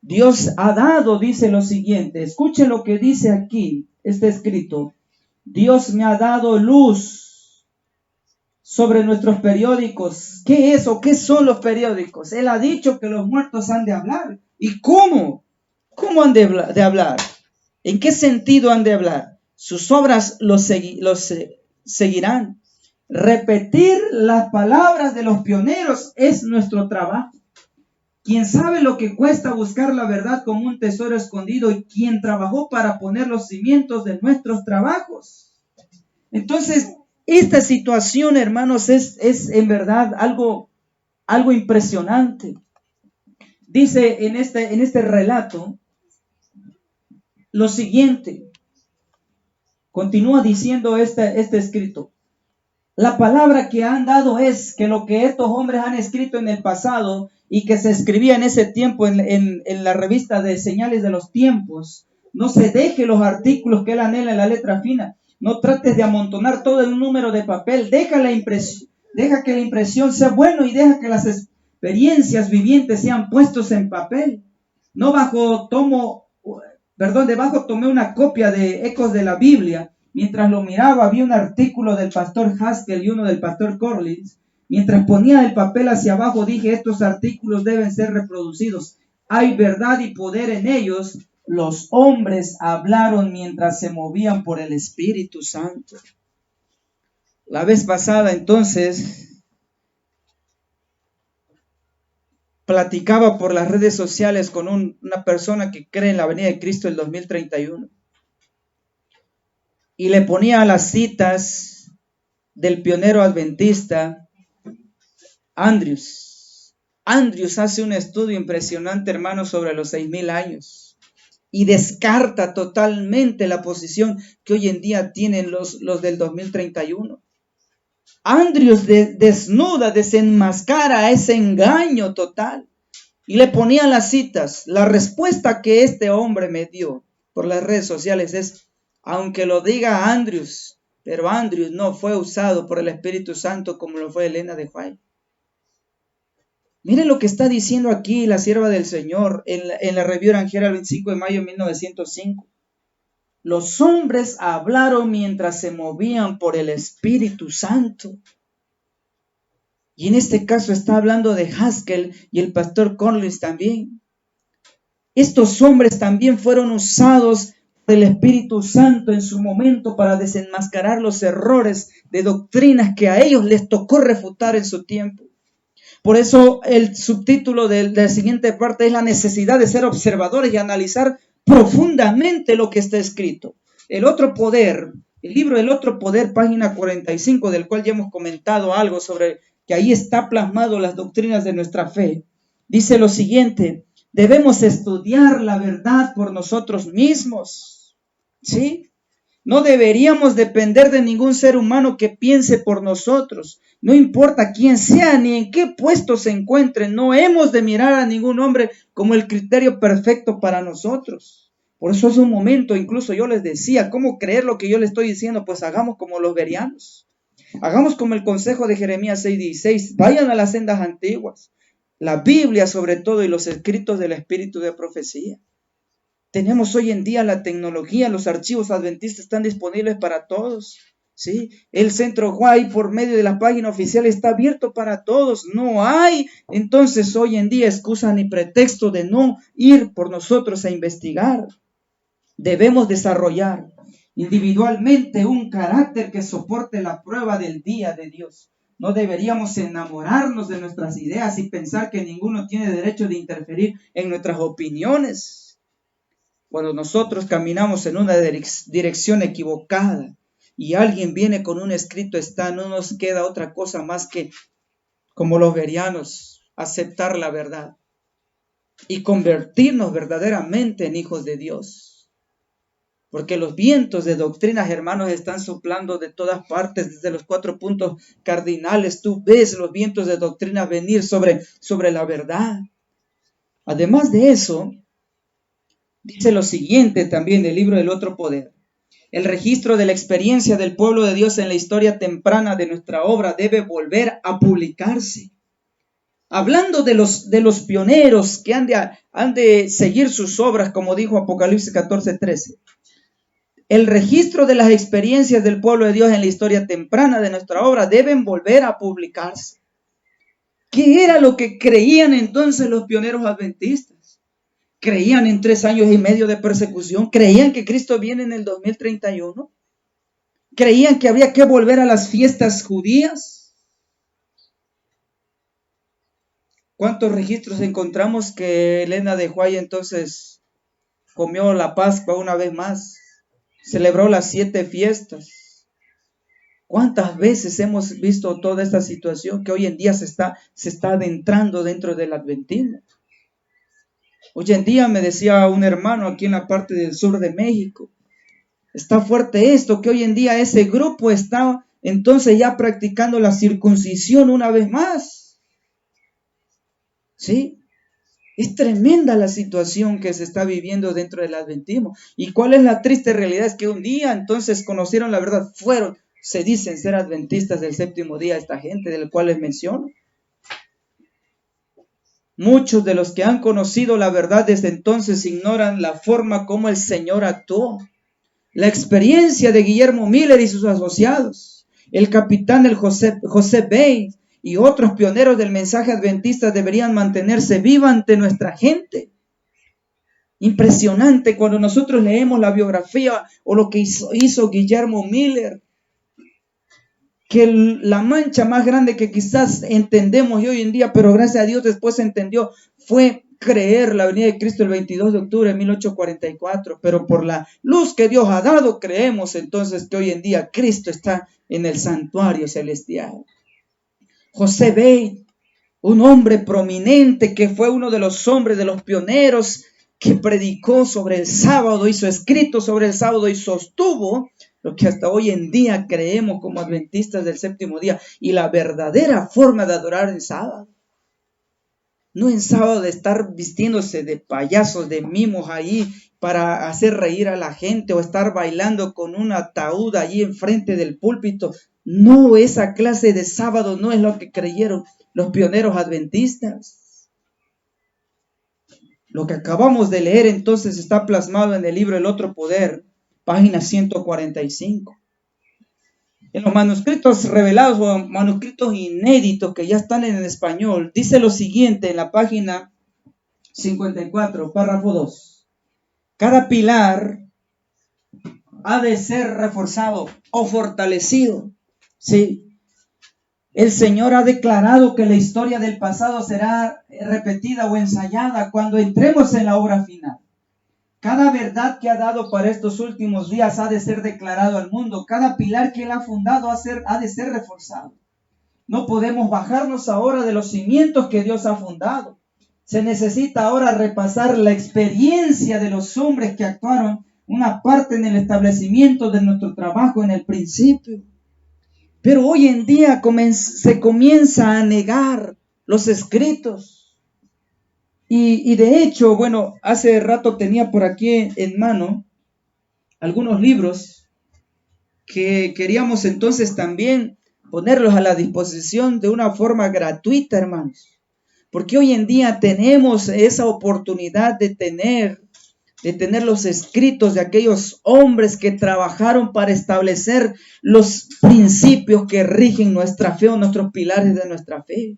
Dios ha dado, dice lo siguiente. Escuchen lo que dice aquí, está escrito: Dios me ha dado luz sobre nuestros periódicos. ¿Qué es o qué son los periódicos? Él ha dicho que los muertos han de hablar. ¿Y cómo? ¿Cómo han de hablar? ¿En qué sentido han de hablar? Sus obras los seguirán. Repetir las palabras de los pioneros es nuestro trabajo. Quien sabe lo que cuesta buscar la verdad como un tesoro escondido, y quien trabajó para poner los cimientos de nuestros trabajos. Entonces, esta situación, hermanos, es en verdad algo impresionante. Dice en este relato lo siguiente. Continúa diciendo este escrito: la palabra que han dado es que lo que estos hombres han escrito en el pasado y que se escribía en ese tiempo en la revista de Señales de los Tiempos, no se deje los artículos que él anhela en la letra fina. No trates de amontonar todo en un número de papel. Deja que la impresión sea buena, y deja que las experiencias vivientes sean puestos en papel. No debajo tomé una copia de Ecos de la Biblia. Mientras lo miraba, vi un artículo del pastor Haskell y uno del pastor Collins. Mientras ponía el papel hacia abajo, dije: estos artículos deben ser reproducidos. Hay verdad y poder en ellos. Los hombres hablaron mientras se movían por el Espíritu Santo. La vez pasada, entonces, platicaba por las redes sociales con una persona que cree en la venida de Cristo el 2031. Y le ponía las citas del pionero adventista Andrews. Andrews hace un estudio impresionante, hermano, sobre los 6,000 años, y descarta totalmente la posición que hoy en día tienen los del 2031. Andrews desnuda, desenmascara ese engaño total, y le ponía las citas. La respuesta que este hombre me dio por las redes sociales es: aunque lo diga Andrews, pero Andrews no fue usado por el Espíritu Santo como lo fue Elena de White. Miren lo que está diciendo aquí la sierva del Señor en la Review and Herald, 25 de mayo de 1905. Los hombres hablaron mientras se movían por el Espíritu Santo. Y en este caso está hablando de Haskell y el pastor Collins también. Estos hombres también fueron usados por el Espíritu Santo en su momento para desenmascarar los errores de doctrinas que a ellos les tocó refutar en su tiempo. Por eso el subtítulo de la siguiente parte es la necesidad de ser observadores y analizar profundamente lo que está escrito. El otro poder, el libro El otro poder, página 45, del cual ya hemos comentado algo sobre que ahí está plasmado las doctrinas de nuestra fe, dice lo siguiente: debemos estudiar la verdad por nosotros mismos, ¿sí? No deberíamos depender de ningún ser humano que piense por nosotros. No importa quién sea ni en qué puesto se encuentre. No hemos de mirar a ningún hombre como el criterio perfecto para nosotros. Por eso hace un momento incluso yo les decía, ¿cómo creer lo que yo les estoy diciendo? Pues hagamos como los bereanos. Hagamos como el consejo de Jeremías 6:16. Vayan a las sendas antiguas. La Biblia sobre todo y los escritos del Espíritu de profecía. Tenemos hoy en día la tecnología, los archivos adventistas están disponibles para todos, ¿sí? El Centro Guay por medio de la página oficial está abierto para todos. No hay entonces hoy en día excusa ni pretexto de no ir por nosotros a investigar. Debemos desarrollar individualmente un carácter que soporte la prueba del día de Dios. No deberíamos enamorarnos de nuestras ideas y pensar que ninguno tiene derecho de interferir en nuestras opiniones. Cuando nosotros caminamos en una dirección equivocada y alguien viene con un escrito no nos queda otra cosa más que, como los bereanos, aceptar la verdad y convertirnos verdaderamente en hijos de Dios. Porque los vientos de doctrinas, hermanos, están soplando de todas partes, desde los 4 puntos cardinales. Tú ves los vientos de doctrina venir sobre la verdad. Además de eso, dice lo siguiente también del libro El otro poder: el registro de la experiencia del pueblo de Dios en la historia temprana de nuestra obra debe volver a publicarse. Hablando de los pioneros que han de seguir sus obras, como dijo Apocalipsis 14:13. El registro de las experiencias del pueblo de Dios en la historia temprana de nuestra obra deben volver a publicarse. ¿Qué era lo que creían entonces los pioneros adventistas? ¿Creían en 3 años y medio de persecución? ¿Creían que Cristo viene en el 2031? ¿Creían que había que volver a las fiestas judías? ¿Cuántos registros encontramos que Elena de White entonces comió la Pascua una vez más? Celebró las 7 fiestas. ¿Cuántas veces hemos visto toda esta situación que hoy en día se está adentrando dentro del adventismo? Hoy en día me decía un hermano aquí en la parte del sur de México, está fuerte esto, que hoy en día ese grupo está entonces ya practicando la circuncisión una vez más. ¿Sí? Es tremenda la situación que se está viviendo dentro del adventismo. ¿Y cuál es la triste realidad? Es que un día entonces conocieron la verdad, se dicen ser adventistas del séptimo día, esta gente del cual les menciono. Muchos de los que han conocido la verdad desde entonces ignoran la forma como el Señor actuó. La experiencia de Guillermo Miller y sus asociados, el capitán del José Bates y otros pioneros del mensaje adventista deberían mantenerse viva ante nuestra gente. Impresionante cuando nosotros leemos la biografía o lo que hizo Guillermo Miller, que la mancha más grande que quizás entendemos hoy en día, pero gracias a Dios después se entendió, fue creer la venida de Cristo el 22 de octubre de 1844, pero por la luz que Dios ha dado, creemos entonces que hoy en día Cristo está en el santuario celestial. José Bates, un hombre prominente que fue uno de los hombres, de los pioneros que predicó sobre el sábado, hizo escrito sobre el sábado y sostuvo lo que hasta hoy en día creemos como adventistas del séptimo día y la verdadera forma de adorar en sábado. No en sábado de estar vistiéndose de payasos, de mimos ahí para hacer reír a la gente o estar bailando con un ataúd allí enfrente del púlpito. No, esa clase de sábado no es lo que creyeron los pioneros adventistas. Lo que acabamos de leer entonces está plasmado en el libro El otro poder, página 145. En los manuscritos revelados o manuscritos inéditos que ya están en español, dice lo siguiente en la página 54, párrafo 2. Cada pilar ha de ser reforzado o fortalecido. Sí. El Señor ha declarado que la historia del pasado será repetida o ensayada cuando entremos en la obra final. Cada verdad que ha dado para estos últimos días ha de ser declarado al mundo. Cada pilar que Él ha fundado ha de ser reforzado. No podemos bajarnos ahora de los cimientos que Dios ha fundado. Se necesita ahora repasar la experiencia de los hombres que actuaron una parte en el establecimiento de nuestro trabajo en el principio. Pero hoy en día se comienza a negar los escritos. Y de hecho, bueno, hace rato tenía por aquí en mano algunos libros que queríamos entonces también ponerlos a la disposición de una forma gratuita, hermanos. Porque hoy en día tenemos esa oportunidad de tener los escritos de aquellos hombres que trabajaron para establecer los principios que rigen nuestra fe o nuestros pilares de nuestra fe.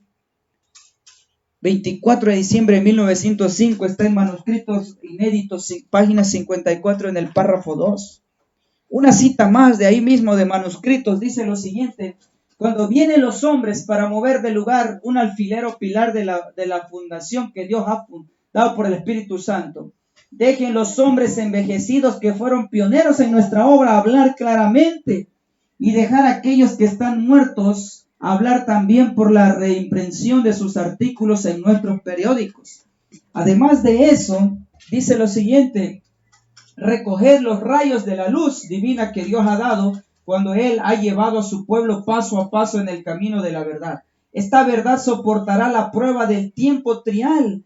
24 de diciembre de 1905 está en manuscritos inéditos, página 54 en el párrafo 2. Una cita más de ahí mismo de manuscritos dice lo siguiente: cuando vienen los hombres para mover de lugar un alfiler o pilar de la fundación que Dios ha dado por el Espíritu Santo, dejen los hombres envejecidos que fueron pioneros en nuestra obra hablar claramente y dejar a aquellos que están muertos hablar también por la reimpresión de sus artículos en nuestros periódicos. Además de eso, dice lo siguiente: recoger los rayos de la luz divina que Dios ha dado cuando Él ha llevado a su pueblo paso a paso en el camino de la verdad. Esta verdad soportará la prueba del tiempo trial.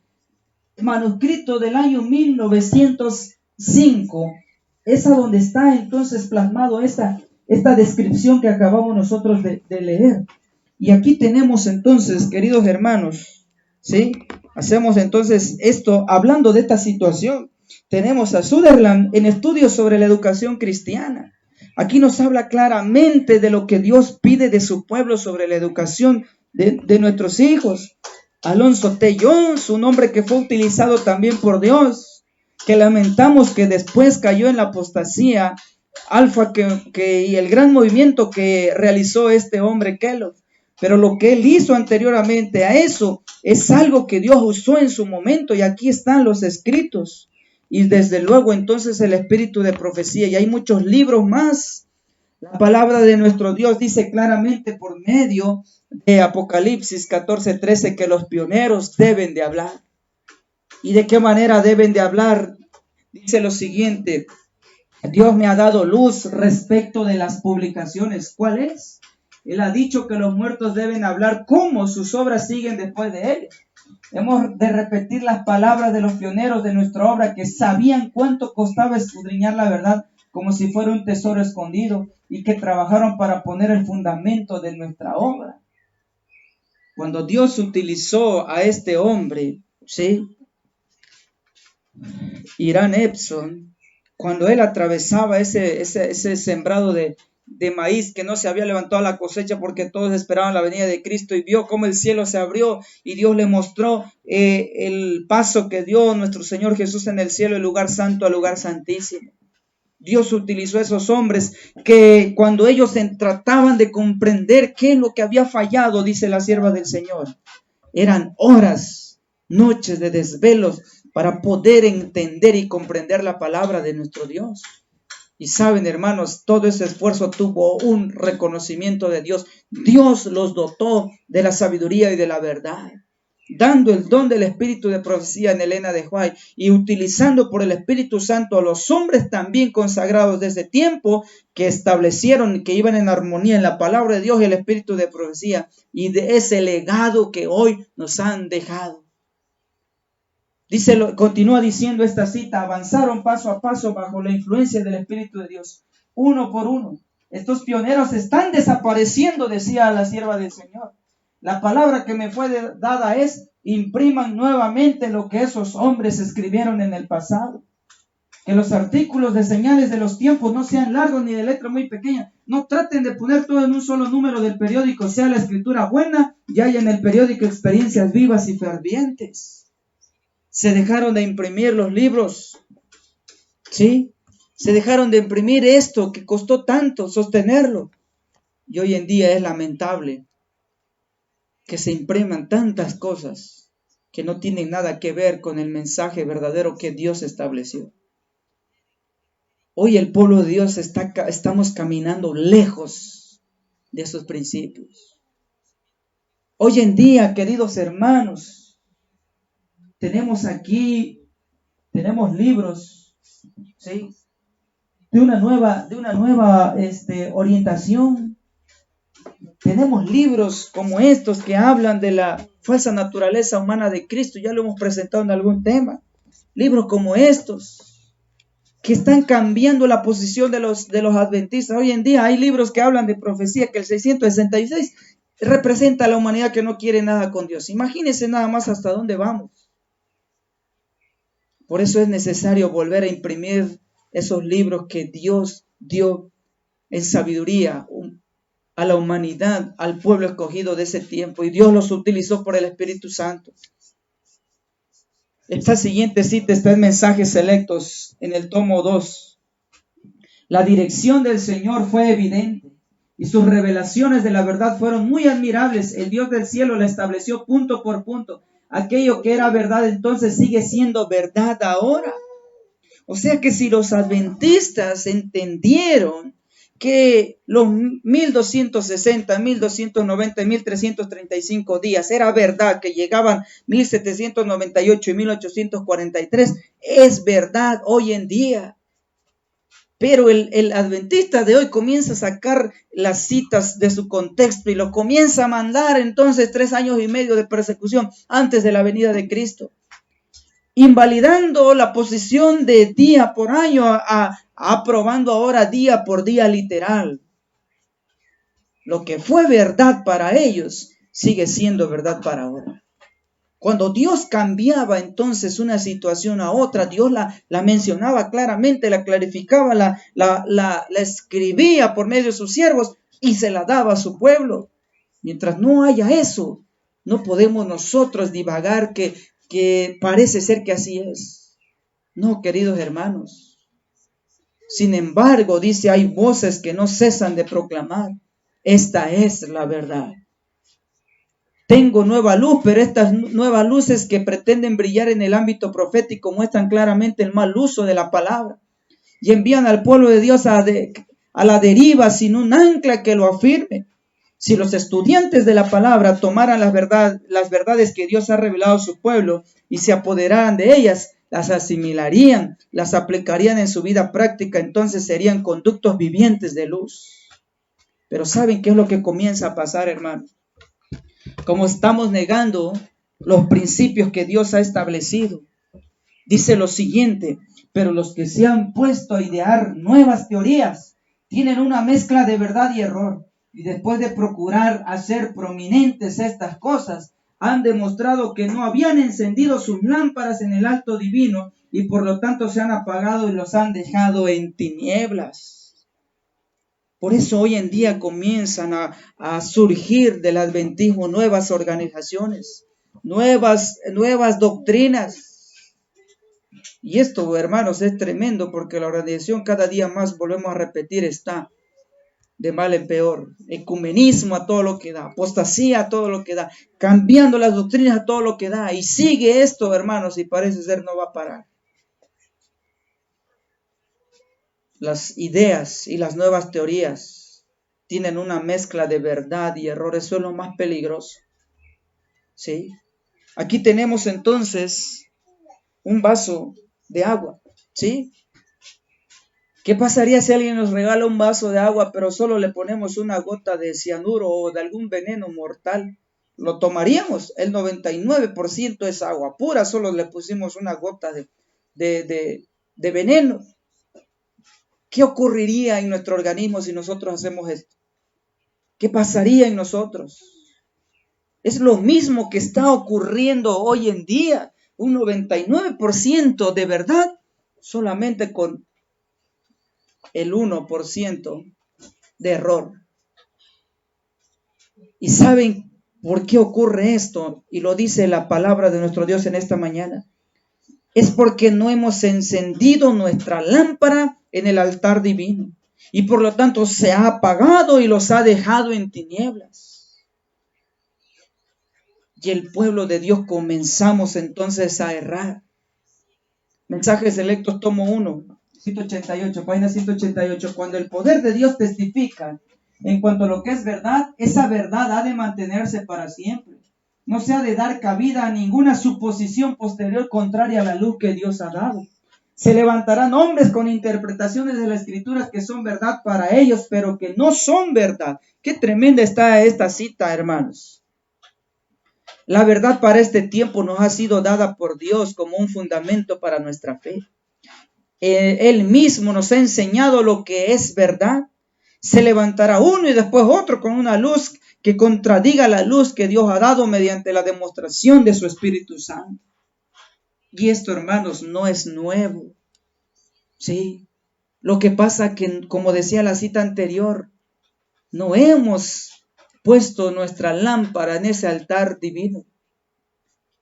Manuscrito del año 1905, es a donde está entonces plasmado esta descripción que acabamos nosotros de leer. Y aquí tenemos entonces, queridos hermanos, ¿sí? Hacemos entonces esto hablando de esta situación. Tenemos a Sutherland en estudios sobre la educación cristiana. Aquí nos habla claramente de lo que Dios pide de su pueblo sobre la educación de nuestros hijos. Alonso T. Jones, un hombre que fue utilizado también por Dios, que lamentamos que después cayó en la apostasía alfa y el gran movimiento que realizó este hombre Kellogg. Pero lo que él hizo anteriormente a eso es algo que Dios usó en su momento, y aquí están los escritos. Y desde luego entonces el espíritu de profecía, y hay muchos libros más. La palabra de nuestro Dios dice claramente por medio de Apocalipsis 14:13 que los pioneros deben de hablar. ¿Y de qué manera deben de hablar? Dice lo siguiente: Dios me ha dado luz respecto de las publicaciones. ¿Cuál es? Él ha dicho que los muertos deben hablar cómo sus obras siguen después de él. Hemos de repetir las palabras de los pioneros de nuestra obra, que sabían cuánto costaba escudriñar la verdad como si fuera un tesoro escondido, y que trabajaron para poner el fundamento de nuestra obra. Cuando Dios utilizó a este hombre, ¿sí? Irán Epson, cuando él atravesaba ese sembrado de maíz que no se había levantado la cosecha porque todos esperaban la venida de Cristo, y vio cómo el cielo se abrió y Dios le mostró el paso que dio nuestro Señor Jesús en el cielo, el lugar santo al lugar santísimo. Dios utilizó a esos hombres que cuando ellos trataban de comprender qué es lo que había fallado, dice la sierva del Señor, eran horas, noches de desvelos para poder entender y comprender la palabra de nuestro Dios. Y saben, hermanos, todo ese esfuerzo tuvo un reconocimiento de Dios. Dios los dotó de la sabiduría y de la verdad, dando el don del espíritu de profecía en Elena de White, y utilizando por el Espíritu Santo a los hombres también consagrados desde tiempo, que establecieron que iban en armonía en la palabra de Dios y el espíritu de profecía, y de ese legado que hoy nos han dejado. Continúa diciendo esta cita: avanzaron paso a paso bajo la influencia del Espíritu de Dios, uno por uno. Estos pioneros están desapareciendo, decía la sierva del Señor. La palabra que me fue dada es: impriman nuevamente lo que esos hombres escribieron en el pasado. Que los artículos de señales de los tiempos no sean largos ni de letra muy pequeña. No traten de poner todo en un solo número del periódico, sea la escritura buena, y hay en el periódico experiencias vivas y fervientes. Se dejaron de imprimir los libros, ¿sí? Se dejaron de imprimir esto que costó tanto sostenerlo. Y hoy en día es lamentable que se impriman tantas cosas que no tienen nada que ver con el mensaje verdadero que Dios estableció. Hoy el pueblo de Dios estamos caminando lejos de esos principios. Hoy en día, queridos hermanos, tenemos libros, ¿sí? de una nueva orientación. Tenemos libros como estos que hablan de la falsa naturaleza humana de Cristo. Ya lo hemos presentado en algún tema. Libros como estos que están cambiando la posición de los adventistas. Hoy en día hay libros que hablan de profecía, que el 666 representa a la humanidad que no quiere nada con Dios. Imagínense nada más hasta dónde vamos. Por eso es necesario volver a imprimir esos libros que Dios dio en sabiduría a la humanidad, al pueblo escogido de ese tiempo, y Dios los utilizó por el Espíritu Santo. Esta siguiente cita está en Mensajes Selectos, en el tomo 2. La dirección del Señor fue evidente, y sus revelaciones de la verdad fueron muy admirables. El Dios del cielo la estableció punto por punto. Aquello que era verdad entonces sigue siendo verdad ahora. O sea que si los adventistas entendieron que los 1260, 1290 y 1335 días era verdad, que llegaban 1798 y 1843, es verdad hoy en día. Pero el adventista de hoy comienza a sacar las citas de su contexto y lo comienza a mandar entonces 3 años y medio de persecución antes de la venida de Cristo, invalidando la posición de día por año, aprobando ahora día por día literal. Lo que fue verdad para ellos sigue siendo verdad para ahora. Cuando Dios cambiaba entonces una situación a otra, Dios la mencionaba claramente, la clarificaba, la escribía por medio de sus siervos y se la daba a su pueblo. Mientras no haya eso, no podemos nosotros divagar que parece ser que así es. No, queridos hermanos. Sin embargo, dice, hay voces que no cesan de proclamar. Esta es la verdad. Tengo nueva luz, pero estas nuevas luces que pretenden brillar en el ámbito profético muestran claramente el mal uso de la palabra y envían al pueblo de Dios a la deriva sin un ancla que lo afirme. Si los estudiantes de la palabra tomaran las verdades que Dios ha revelado a su pueblo y se apoderaran de ellas, las asimilarían, las aplicarían en su vida práctica, entonces serían conductos vivientes de luz. Pero ¿saben qué es lo que comienza a pasar, hermanos? Como estamos negando los principios que Dios ha establecido, dice lo siguiente: pero los que se han puesto a idear nuevas teorías tienen una mezcla de verdad y error, y después de procurar hacer prominentes estas cosas, han demostrado que no habían encendido sus lámparas en el alto divino, y por lo tanto se han apagado y los han dejado en tinieblas. Por eso hoy en día comienzan a surgir del adventismo nuevas organizaciones, nuevas doctrinas. Y esto, hermanos, es tremendo, porque la organización cada día más, volvemos a repetir, está de mal en peor. Ecumenismo a todo lo que da, apostasía a todo lo que da, cambiando las doctrinas a todo lo que da. Y sigue esto, hermanos, y parece ser no va a parar. Las ideas y las nuevas teorías tienen una mezcla de verdad y error. Eso es lo más peligroso. ¿Sí? Aquí tenemos entonces un vaso de agua. ¿Sí? ¿Qué pasaría si alguien nos regala un vaso de agua, pero solo le ponemos una gota de cianuro o de algún veneno mortal? ¿Lo tomaríamos? El 99% es agua pura, solo le pusimos una gota de veneno. ¿Qué ocurriría en nuestro organismo si nosotros hacemos esto? ¿Qué pasaría en nosotros? Es lo mismo que está ocurriendo hoy en día. Un 99% de verdad solamente con el 1% de error. ¿Y saben por qué ocurre esto? Y lo dice la palabra de nuestro Dios en esta mañana. Es porque no hemos encendido nuestra lámpara en el altar divino. Y por lo tanto se ha apagado y los ha dejado en tinieblas. Y el pueblo de Dios comenzamos entonces a errar. Mensajes Selectos, tomo 1, 188, página 188. Cuando el poder de Dios testifica en cuanto a lo que es verdad, esa verdad ha de mantenerse para siempre. No se ha de dar cabida a ninguna suposición posterior contraria a la luz que Dios ha dado. Se levantarán hombres con interpretaciones de las Escrituras que son verdad para ellos, pero que no son verdad. Qué tremenda está esta cita, hermanos. La verdad para este tiempo nos ha sido dada por Dios como un fundamento para nuestra fe. Él mismo nos ha enseñado lo que es verdad. Se levantará uno y después otro con una luz que contradiga la luz que Dios ha dado mediante la demostración de su Espíritu Santo. Y esto, hermanos, no es nuevo. Sí, lo que pasa que, como decía la cita anterior, no hemos puesto nuestra lámpara en ese altar divino.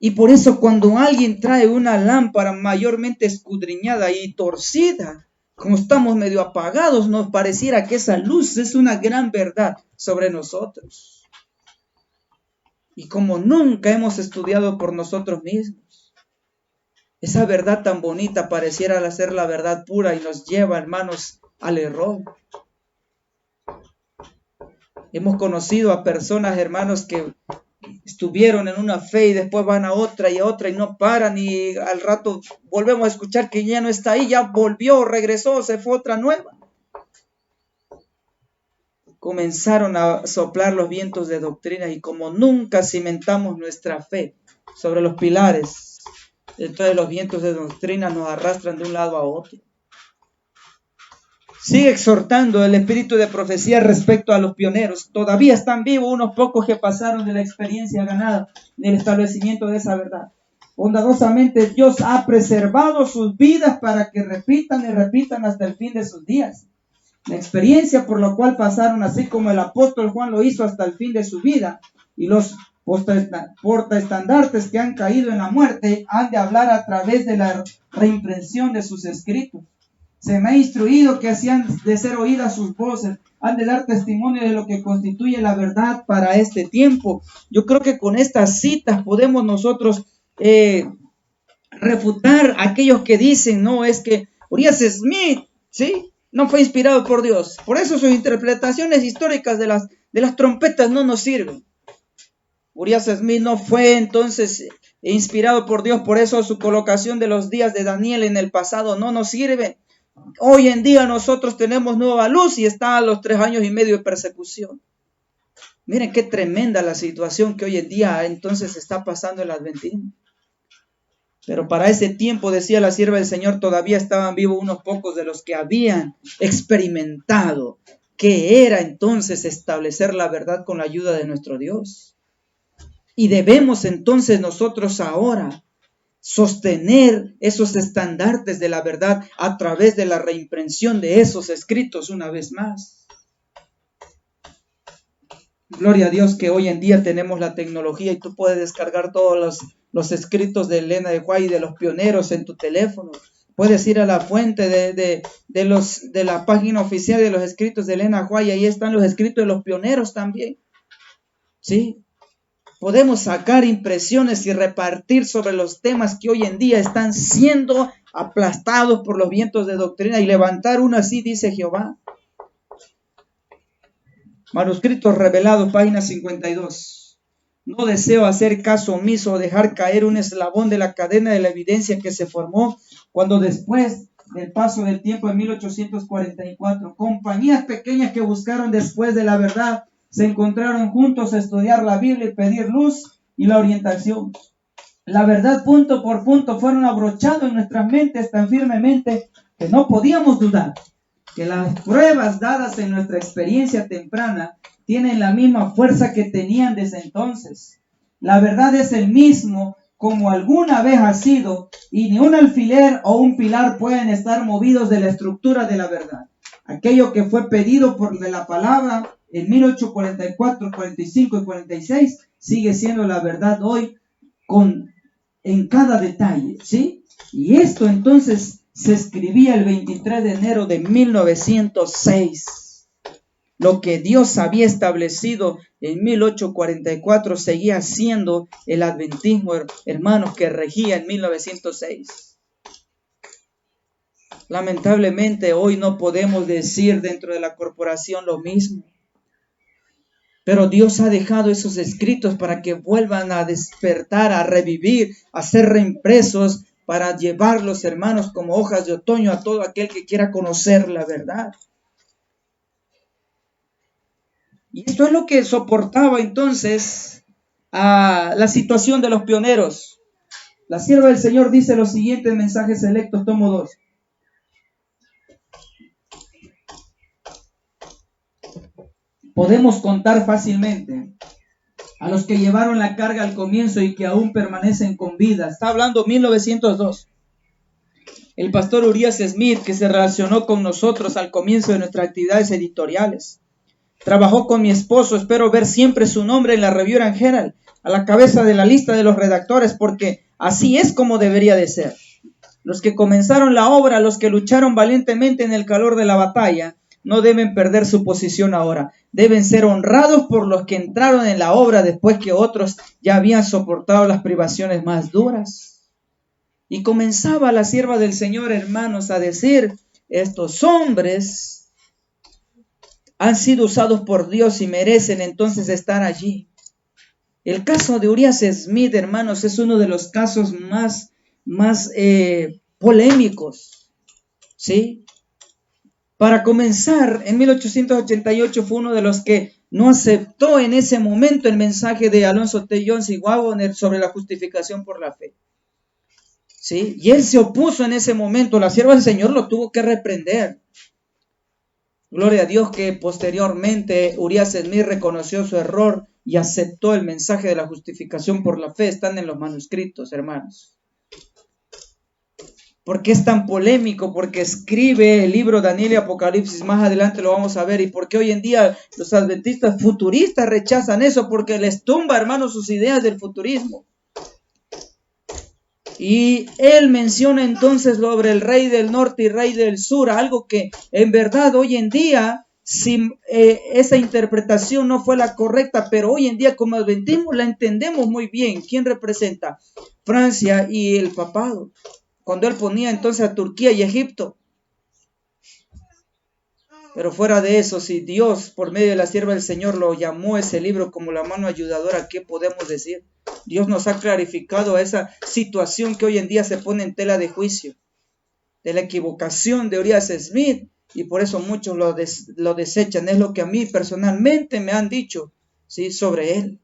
Y por eso cuando alguien trae una lámpara mayormente escudriñada y torcida, como estamos medio apagados, nos pareciera que esa luz es una gran verdad sobre nosotros. Y como nunca hemos estudiado por nosotros mismos, esa verdad tan bonita pareciera ser la verdad pura y nos lleva, hermanos, al error. Hemos conocido a personas, hermanos, que estuvieron en una fe y después van a otra y no paran, y al rato volvemos a escuchar que ya no está ahí, ya volvió, regresó, se fue otra nueva. Comenzaron a soplar los vientos de doctrina y como nunca cimentamos nuestra fe sobre los pilares, entonces los vientos de doctrina nos arrastran de un lado a otro. Sigue exhortando el espíritu de profecía respecto a los pioneros. Todavía están vivos unos pocos que pasaron de la experiencia ganada del establecimiento de esa verdad. Bondadosamente Dios ha preservado sus vidas para que repitan y repitan hasta el fin de sus días. La experiencia por la cual pasaron, así como el apóstol Juan lo hizo hasta el fin de su vida, y los portaestandartes que han caído en la muerte han de hablar a través de la reimpresión de sus escritos. Se me ha instruido que así han de ser oídas sus voces, han de dar testimonio de lo que constituye la verdad para este tiempo. Yo creo que con estas citas podemos nosotros refutar a aquellos que dicen, no, es que Urias Smith, ¿sí?, no fue inspirado por Dios. Por eso sus interpretaciones históricas de las trompetas no nos sirven. Urias Smith no fue entonces inspirado por Dios, por eso su colocación de los días de Daniel en el pasado no nos sirve. Hoy en día nosotros tenemos nueva luz y está a los 3 años y medio de persecución. Miren qué tremenda la situación que hoy en día entonces está pasando el adventismo. Pero para ese tiempo, decía la sierva del Señor, todavía estaban vivos unos pocos de los que habían experimentado qué era entonces establecer la verdad con la ayuda de nuestro Dios. Y debemos entonces nosotros ahora sostener esos estandartes de la verdad a través de la reimpresión de esos escritos una vez más. Gloria a Dios que hoy en día tenemos la tecnología y tú puedes descargar todos los escritos de Elena de White y de los pioneros en tu teléfono. Puedes ir a la fuente de la página oficial de los escritos de Elena White y ahí están los escritos de los pioneros también. ¿Sí? Podemos sacar impresiones y repartir sobre los temas que hoy en día están siendo aplastados por los vientos de doctrina y levantar uno así, dice Jehová. Manuscritos revelados, página 52. No deseo hacer caso omiso o dejar caer un eslabón de la cadena de la evidencia que se formó cuando después del paso del tiempo en 1844, compañías pequeñas que buscaron después de la verdad se encontraron juntos a estudiar la Biblia y pedir luz y la orientación. La verdad punto por punto fueron abrochados en nuestras mentes tan firmemente que no podíamos dudar que las pruebas dadas en nuestra experiencia temprana tienen la misma fuerza que tenían desde entonces. La verdad es el mismo como alguna vez ha sido, y ni un alfiler o un pilar pueden estar movidos de la estructura de la verdad. Aquello que fue pedido por la palabra en 1844, 45 y 46 sigue siendo la verdad hoy en cada detalle, ¿sí? Y esto entonces se escribía el 23 de enero de 1906. Lo que Dios había establecido en 1844 seguía siendo el adventismo, hermanos, que regía en 1906. Lamentablemente hoy no podemos decir dentro de la corporación lo mismo. Pero Dios ha dejado esos escritos para que vuelvan a despertar, a revivir, a ser reimpresos, para llevarlos, hermanos, como hojas de otoño a todo aquel que quiera conocer la verdad. Y esto es lo que soportaba entonces a la situación de los pioneros. La sierva del Señor dice los siguientes mensajes selectos, tomo 2. Podemos contar fácilmente a los que llevaron la carga al comienzo y que aún permanecen con vida. Está hablando 1902. El pastor Urias Smith, que se relacionó con nosotros al comienzo de nuestras actividades editoriales. Trabajó con mi esposo, espero ver siempre su nombre en la Review and Herald, a la cabeza de la lista de los redactores, porque así es como debería de ser. Los que comenzaron la obra, los que lucharon valientemente en el calor de la batalla, no deben perder su posición ahora. Deben ser honrados por los que entraron en la obra después que otros ya habían soportado las privaciones más duras. Y comenzaba la sierva del Señor, hermanos, a decir, estos hombres han sido usados por Dios y merecen entonces estar allí. El caso de Urias Smith, hermanos, es uno de los casos más polémicos, ¿sí? Para comenzar, en 1888 fue uno de los que no aceptó en ese momento el mensaje de Alonzo T. Jones y Waggoner sobre la justificación por la fe, ¿sí? Y él se opuso en ese momento. La sierva del Señor lo tuvo que reprender. Gloria a Dios que posteriormente Urias Smith reconoció su error y aceptó el mensaje de la justificación por la fe. Están en los manuscritos, hermanos. ¿Por qué es tan polémico? Porque escribe el libro Daniel y Apocalipsis, más adelante lo vamos a ver, y porque hoy en día los adventistas futuristas rechazan eso, porque les tumba, hermanos, sus ideas del futurismo. Y él menciona entonces sobre el rey del norte y rey del sur, algo que en verdad hoy en día, si esa interpretación no fue la correcta, pero hoy en día como adventismo la entendemos muy bien. ¿Quién representa? Francia y el papado. Cuando él ponía entonces a Turquía y Egipto. Pero fuera de eso, si Dios por medio de la sierva del Señor lo llamó ese libro como la mano ayudadora, ¿qué podemos decir? Dios nos ha clarificado esa situación que hoy en día se pone en tela de juicio, de la equivocación de Urias Smith, y por eso muchos lo desechan. Es lo que a mí personalmente me han dicho, ¿sí?, sobre él.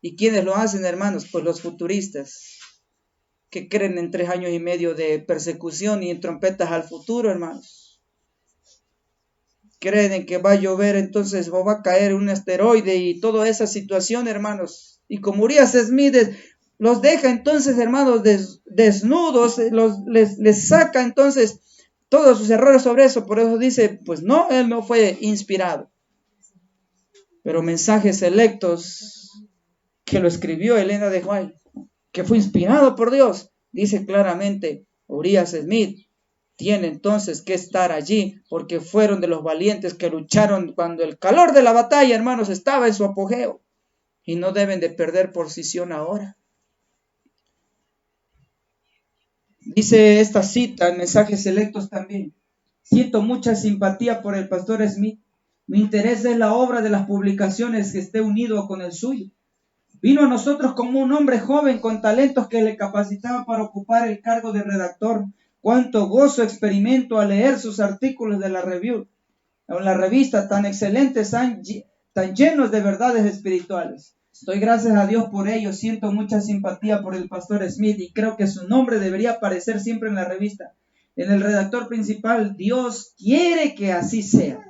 ¿Y quiénes lo hacen, hermanos? Pues los futuristas, que creen en 3 años y medio de persecución y en trompetas al futuro, hermanos. Creen en que va a llover, entonces va a caer un asteroide y toda esa situación, hermanos. Y como Urias Smith los deja entonces, hermanos, desnudos, les saca entonces todos sus errores sobre eso. Por eso dice, pues no, él no fue inspirado. Pero mensajes selectos que lo escribió Elena de White, que fue inspirado por Dios, dice claramente, Urias Smith tiene entonces que estar allí, porque fueron de los valientes que lucharon cuando el calor de la batalla, hermanos, estaba en su apogeo, y no deben de perder posición ahora. Dice esta cita en mensajes selectos también, siento mucha simpatía por el pastor Smith, mi interés es la obra de las publicaciones que esté unido con el suyo. Vino a nosotros como un hombre joven con talentos que le capacitaban para ocupar el cargo de redactor. Cuánto gozo experimento al leer sus artículos de la Review, en la revista, tan excelentes, tan llenos de verdades espirituales. Estoy gracias a Dios por ello. Siento mucha simpatía por el pastor Smith y creo que su nombre debería aparecer siempre en la revista. En el redactor principal, Dios quiere que así sea.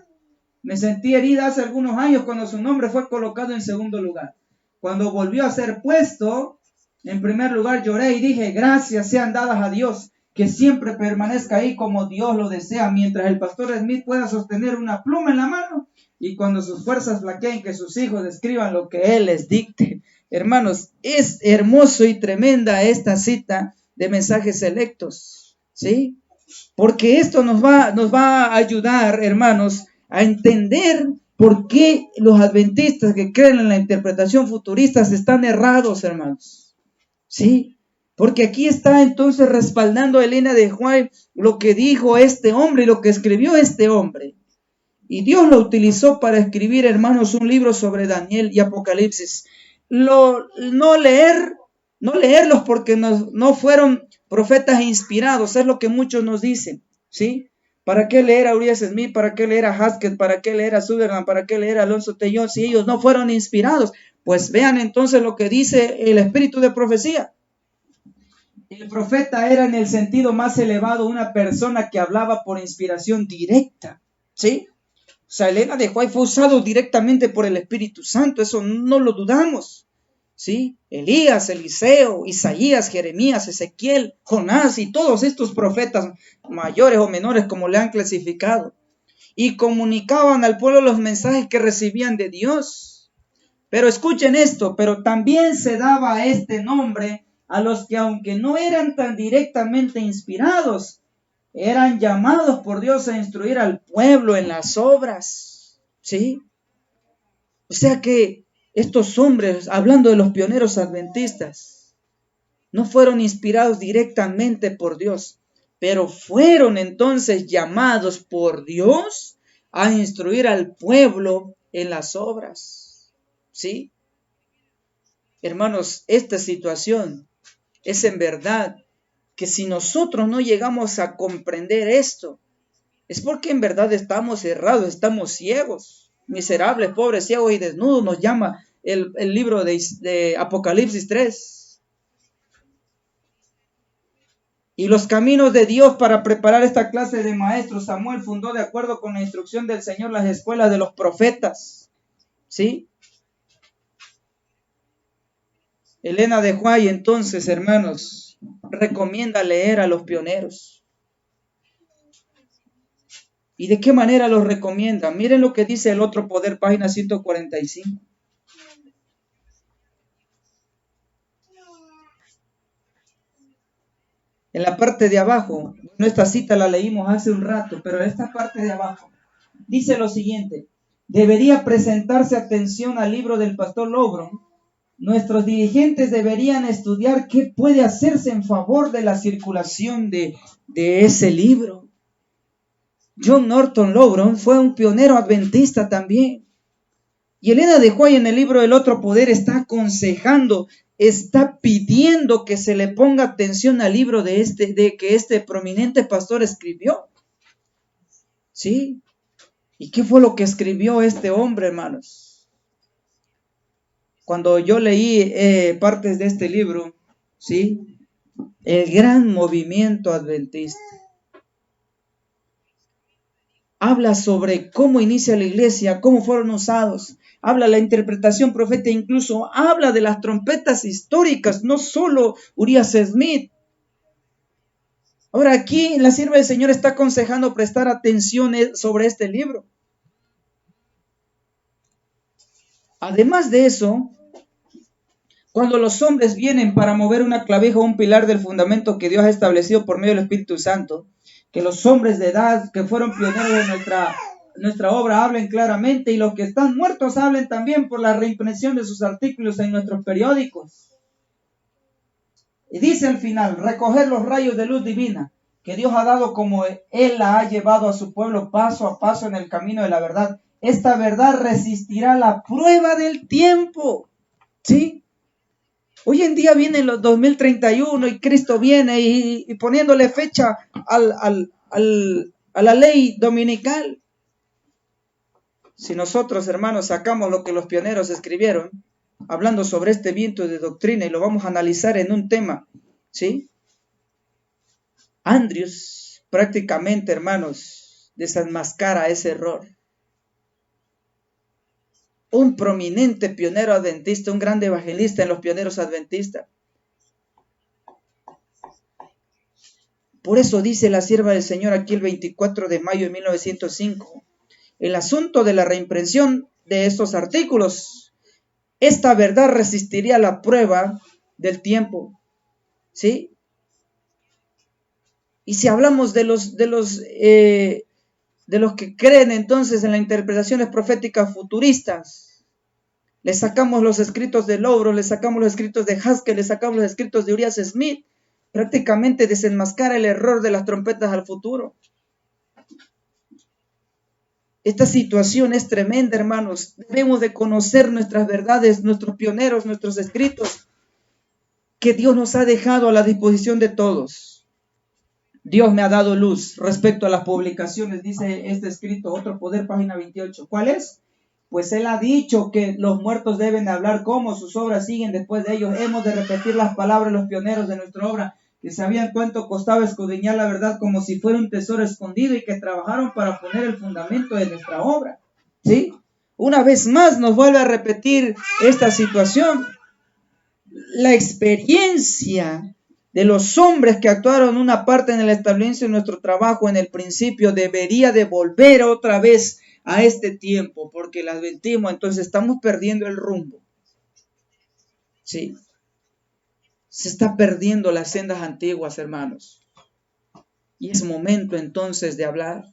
Me sentí herida hace algunos años cuando su nombre fue colocado en segundo lugar. Cuando volvió a ser puesto, En primer lugar lloré y dije, gracias sean dadas a Dios, que siempre permanezca ahí como Dios lo desea, mientras el pastor Smith pueda sostener una pluma en la mano y cuando sus fuerzas flaqueen, que sus hijos escriban lo que él les dicte. Hermanos, es hermoso y tremenda esta cita de mensajes selectos, ¿sí? Porque esto nos va a ayudar, hermanos, a entender por qué los adventistas que creen en la interpretación futurista están errados, hermanos. ¿Sí? Porque aquí está entonces respaldando Elena de White lo que dijo este hombre y lo que escribió este hombre. Y Dios lo utilizó para escribir, hermanos, un libro sobre Daniel y Apocalipsis. No leerlos porque no fueron profetas inspirados, es lo que muchos nos dicen, ¿sí? ¿Para qué leer a Urias Smith? ¿Para qué leer a Haskell? ¿Para qué leer a Sutherland? ¿Para qué leer a Alonso Tellón si ellos no fueron inspirados? Pues vean entonces lo que dice el espíritu de profecía. El profeta era en el sentido más elevado una persona que hablaba por inspiración directa, ¿sí? O sea, Elena de White fue usado directamente por el Espíritu Santo, eso no lo dudamos, ¿sí? Elías, Eliseo, Isaías, Jeremías, Ezequiel, Jonás y todos estos profetas mayores o menores como le han clasificado, y comunicaban al pueblo los mensajes que recibían de Dios. Pero escuchen esto, pero también se daba este nombre a los que aunque no eran tan directamente inspirados, eran llamados por Dios a instruir al pueblo en las obras, ¿sí? O sea que estos hombres, hablando de los pioneros adventistas, no fueron inspirados directamente por Dios, pero fueron entonces llamados por Dios a instruir al pueblo en las obras, ¿sí? Hermanos, esta situación es en verdad que si nosotros no llegamos a comprender esto, es porque en verdad estamos errados, estamos ciegos, miserables, pobres, ciegos y desnudos, nos llama el libro de Apocalipsis 3. Y los caminos de Dios para preparar esta clase de maestros, Samuel fundó de acuerdo con la instrucción del Señor las escuelas de los profetas, ¿sí? Elena de White, entonces, hermanos, recomienda leer a los pioneros. ¿Y de qué manera los recomienda? Miren lo que dice El Otro Poder, página 145. En la parte de abajo, esta cita la leímos hace un rato, pero en esta parte de abajo dice lo siguiente: debería presentarse atención al libro del pastor Lobron. Nuestros dirigentes deberían estudiar qué puede hacerse en favor de la circulación de ese libro. John Norton Lobron fue un pionero adventista también. Y Elena de White en el libro El Otro Poder está aconsejando, está pidiendo que se le ponga atención al libro de que este prominente pastor escribió. ¿Sí? ¿Y qué fue lo que escribió este hombre, hermanos? Cuando yo leí partes de este libro, ¿sí? El gran movimiento adventista habla sobre cómo inicia la iglesia, cómo fueron usados, habla la interpretación profética, incluso habla de las trompetas históricas, no solo Urias Smith. Ahora aquí la sierva del Señor está aconsejando prestar atención sobre este libro. Además de eso, cuando los hombres vienen para mover una clavija o un pilar del fundamento que Dios ha establecido por medio del Espíritu Santo, que los hombres de edad que fueron pioneros de nuestra obra hablen claramente y los que están muertos hablen también por la reimpresión de sus artículos en nuestros periódicos. Y dice al final, recoger los rayos de luz divina que Dios ha dado como Él la ha llevado a su pueblo paso a paso en el camino de la verdad. Esta verdad resistirá la prueba del tiempo. ¿Sí? Hoy en día viene los 2031 y Cristo viene y poniéndole fecha a la ley dominical. Si nosotros, hermanos, sacamos lo que los pioneros escribieron, hablando sobre este viento de doctrina, y lo vamos a analizar en un tema, ¿sí? Andrews prácticamente, hermanos, desenmascara ese error. Un prominente pionero adventista, un gran evangelista en los pioneros adventistas, Por eso dice la sierva del Señor aquí el 24 de mayo de 1905, el asunto de la reimpresión de estos artículos, esta verdad resistiría la prueba del tiempo, ¿sí? Y si hablamos de los que creen entonces en las interpretaciones proféticas futuristas, le sacamos los escritos de Lowron, le sacamos los escritos de Haskell, le sacamos los escritos de Uriah Smith, prácticamente desenmascara el error de las trompetas al futuro. Esta situación es tremenda, hermanos. Debemos de conocer nuestras verdades, nuestros pioneros, nuestros escritos, que Dios nos ha dejado a la disposición de todos. Dios me ha dado luz respecto a las publicaciones, dice este escrito, Otro Poder, página 28. ¿Cuál es? Pues Él ha dicho que los muertos deben de hablar como sus obras siguen después de ellos. Hemos de repetir las palabras de los pioneros de nuestra obra, que sabían cuánto costaba escudriñar la verdad como si fuera un tesoro escondido y que trabajaron para poner el fundamento de nuestra obra. ¿Sí? Una vez más nos vuelve a repetir esta situación. La experiencia de los hombres que actuaron una parte en el establecimiento de nuestro trabajo en el principio debería de volver otra vez a este tiempo, porque el adventismo, entonces estamos perdiendo el rumbo. Sí. Se está perdiendo las sendas antiguas, hermanos. Y es momento entonces de hablar.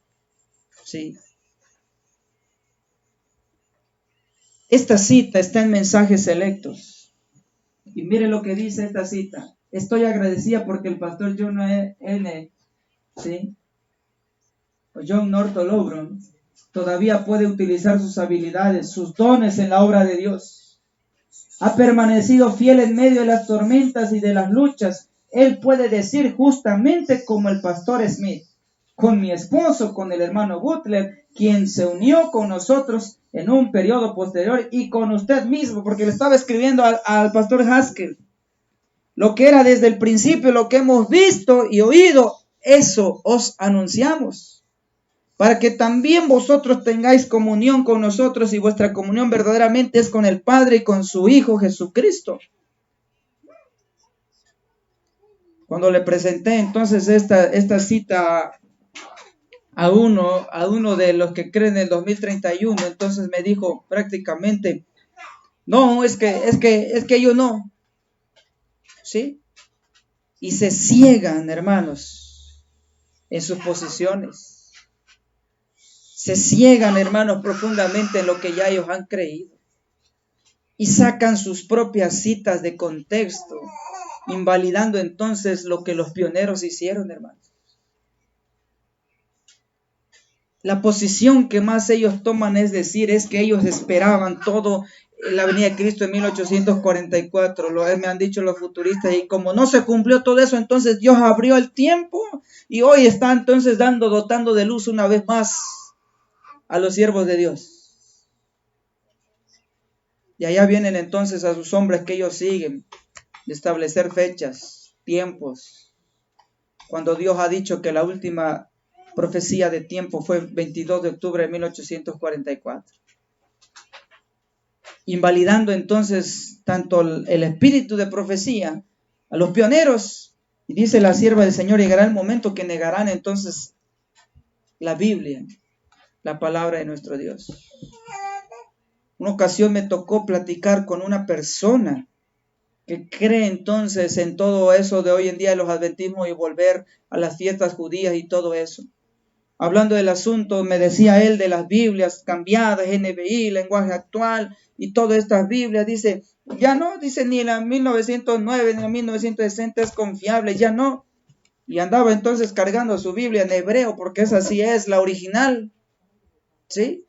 Sí. Esta cita está en Mensajes Selectos. Y mire lo que dice esta cita. Estoy agradecida porque el pastor John N. ¿sí? O John Norton Lowron todavía puede utilizar sus habilidades, sus dones en la obra de Dios. Ha permanecido fiel en medio de las tormentas y de las luchas. Él puede decir justamente como el pastor Smith, con mi esposo, con el hermano Butler, quien se unió con nosotros en un periodo posterior, y con usted mismo, porque le estaba escribiendo al pastor Haskell. Lo que era desde el principio, lo que hemos visto y oído, eso os anunciamos, para que también vosotros tengáis comunión con nosotros, y vuestra comunión verdaderamente es con el Padre y con su Hijo Jesucristo. Cuando le presenté entonces esta cita a uno de los que creen en el 2031, entonces me dijo prácticamente, no, es que yo no, ¿sí? Y se ciegan, hermanos, en sus posiciones. Se ciegan, hermanos, profundamente en lo que ya ellos han creído. Y sacan sus propias citas de contexto, invalidando entonces lo que los pioneros hicieron, hermanos. La posición que más ellos toman es decir, es que ellos esperaban todo la venida de Cristo en 1844, me han dicho los futuristas, y como no se cumplió todo eso, entonces Dios abrió el tiempo y hoy está entonces dotando de luz una vez más a los siervos de Dios. Y allá vienen entonces a sus hombres que ellos siguen, de establecer fechas, tiempos, cuando Dios ha dicho que la última profecía de tiempo fue 22 de octubre de 1844. Invalidando entonces tanto el espíritu de profecía a los pioneros. Y dice la sierva del Señor, llegará el momento que negarán entonces la Biblia, la palabra de nuestro Dios. Una ocasión me tocó platicar con una persona que cree entonces en todo eso de hoy en día de los adventismos y volver a las fiestas judías y todo eso. Hablando del asunto, me decía él de las Biblias cambiadas, NBI, lenguaje actual y todas estas Biblias. Dice, ya no, dice, ni la 1909 ni la 1960 es confiable, ya no. Y andaba entonces cargando su Biblia en hebreo, porque esa sí es la original, ¿sí?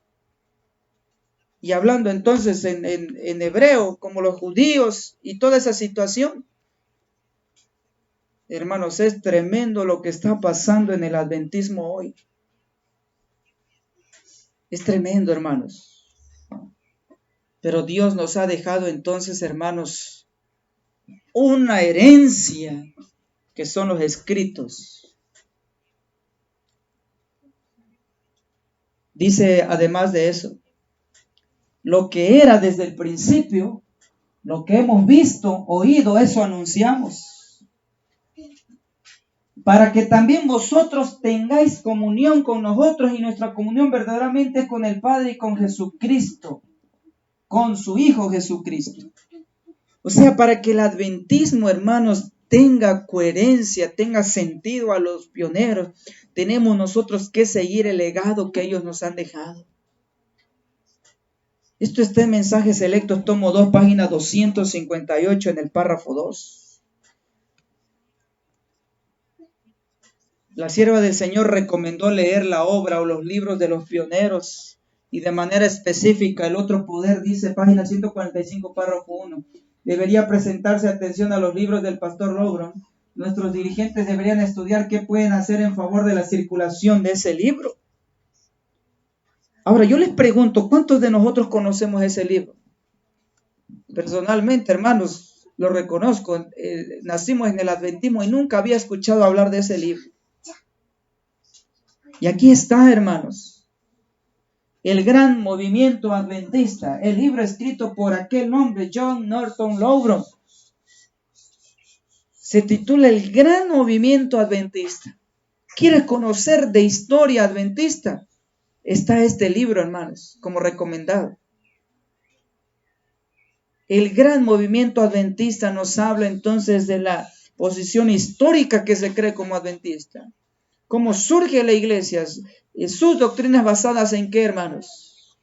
Y hablando entonces en hebreo, como los judíos y toda esa situación. Hermanos, es tremendo lo que está pasando en el adventismo hoy. Es tremendo, hermanos. Pero Dios nos ha dejado entonces, hermanos, una herencia que son los escritos. Dice además de eso, lo que era desde el principio, lo que hemos visto, oído, eso anunciamos. para que también vosotros tengáis comunión con nosotros, y nuestra comunión verdaderamente es con el Padre y con Jesucristo, con su Hijo Jesucristo. O sea, para que el adventismo, hermanos, tenga coherencia, tenga sentido a los pioneros, tenemos nosotros que seguir el legado que ellos nos han dejado. Esto está en Mensajes Selectos, tomo 2, página 258, en el párrafo 2. La sierva del Señor recomendó leer la obra o los libros de los pioneros, y de manera específica el otro poder dice, página 145, párrafo 1, debería presentarse atención a los libros del pastor Logron. Nuestros dirigentes deberían estudiar qué pueden hacer en favor de la circulación de ese libro. Ahora, yo les pregunto, ¿cuántos de nosotros conocemos ese libro? Personalmente, hermanos, lo reconozco, nacimos en el adventismo y nunca había escuchado hablar de ese libro. Y aquí está, hermanos, el gran movimiento adventista, el libro escrito por aquel hombre, John Norton Logron. Se titula El Gran Movimiento Adventista. ¿Quieres conocer de historia adventista? Está este libro, hermanos, como recomendado. El Gran Movimiento Adventista nos habla entonces de la posición histórica que se cree como adventista. ¿Cómo surge la iglesia? Sus doctrinas basadas en qué, hermanos?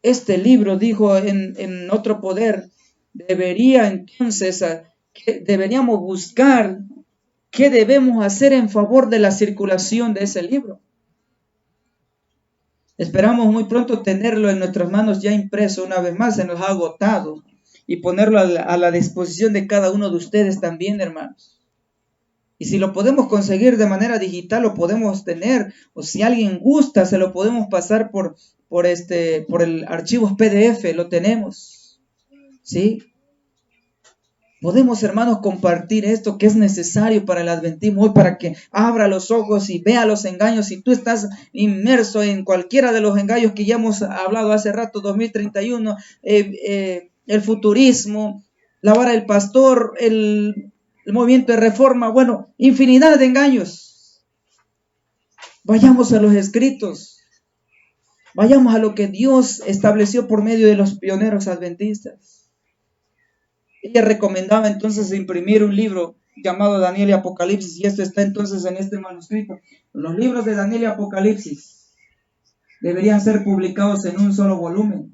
Este libro, dijo en otro poder, deberíamos buscar qué debemos hacer en favor de la circulación de ese libro. Esperamos muy pronto tenerlo en nuestras manos ya impreso. Una vez más, se nos ha agotado, y ponerlo a la disposición de cada uno de ustedes también, hermanos. Y si lo podemos conseguir de manera digital, lo podemos tener, o si alguien gusta, se lo podemos pasar por el archivo PDF, lo tenemos. ¿Sí? Podemos, hermanos, compartir esto que es necesario para el adventismo hoy, para que abra los ojos y vea los engaños. Si tú estás inmerso en cualquiera de los engaños que ya hemos hablado hace rato, 2031, el futurismo, la vara del pastor, el movimiento de reforma, bueno, infinidad de engaños. Vayamos a los escritos, vayamos a lo que Dios estableció por medio de los pioneros adventistas. Ella recomendaba entonces imprimir un libro llamado Daniel y Apocalipsis, y esto está entonces en este manuscrito. Los libros de Daniel y Apocalipsis deberían ser publicados en un solo volumen.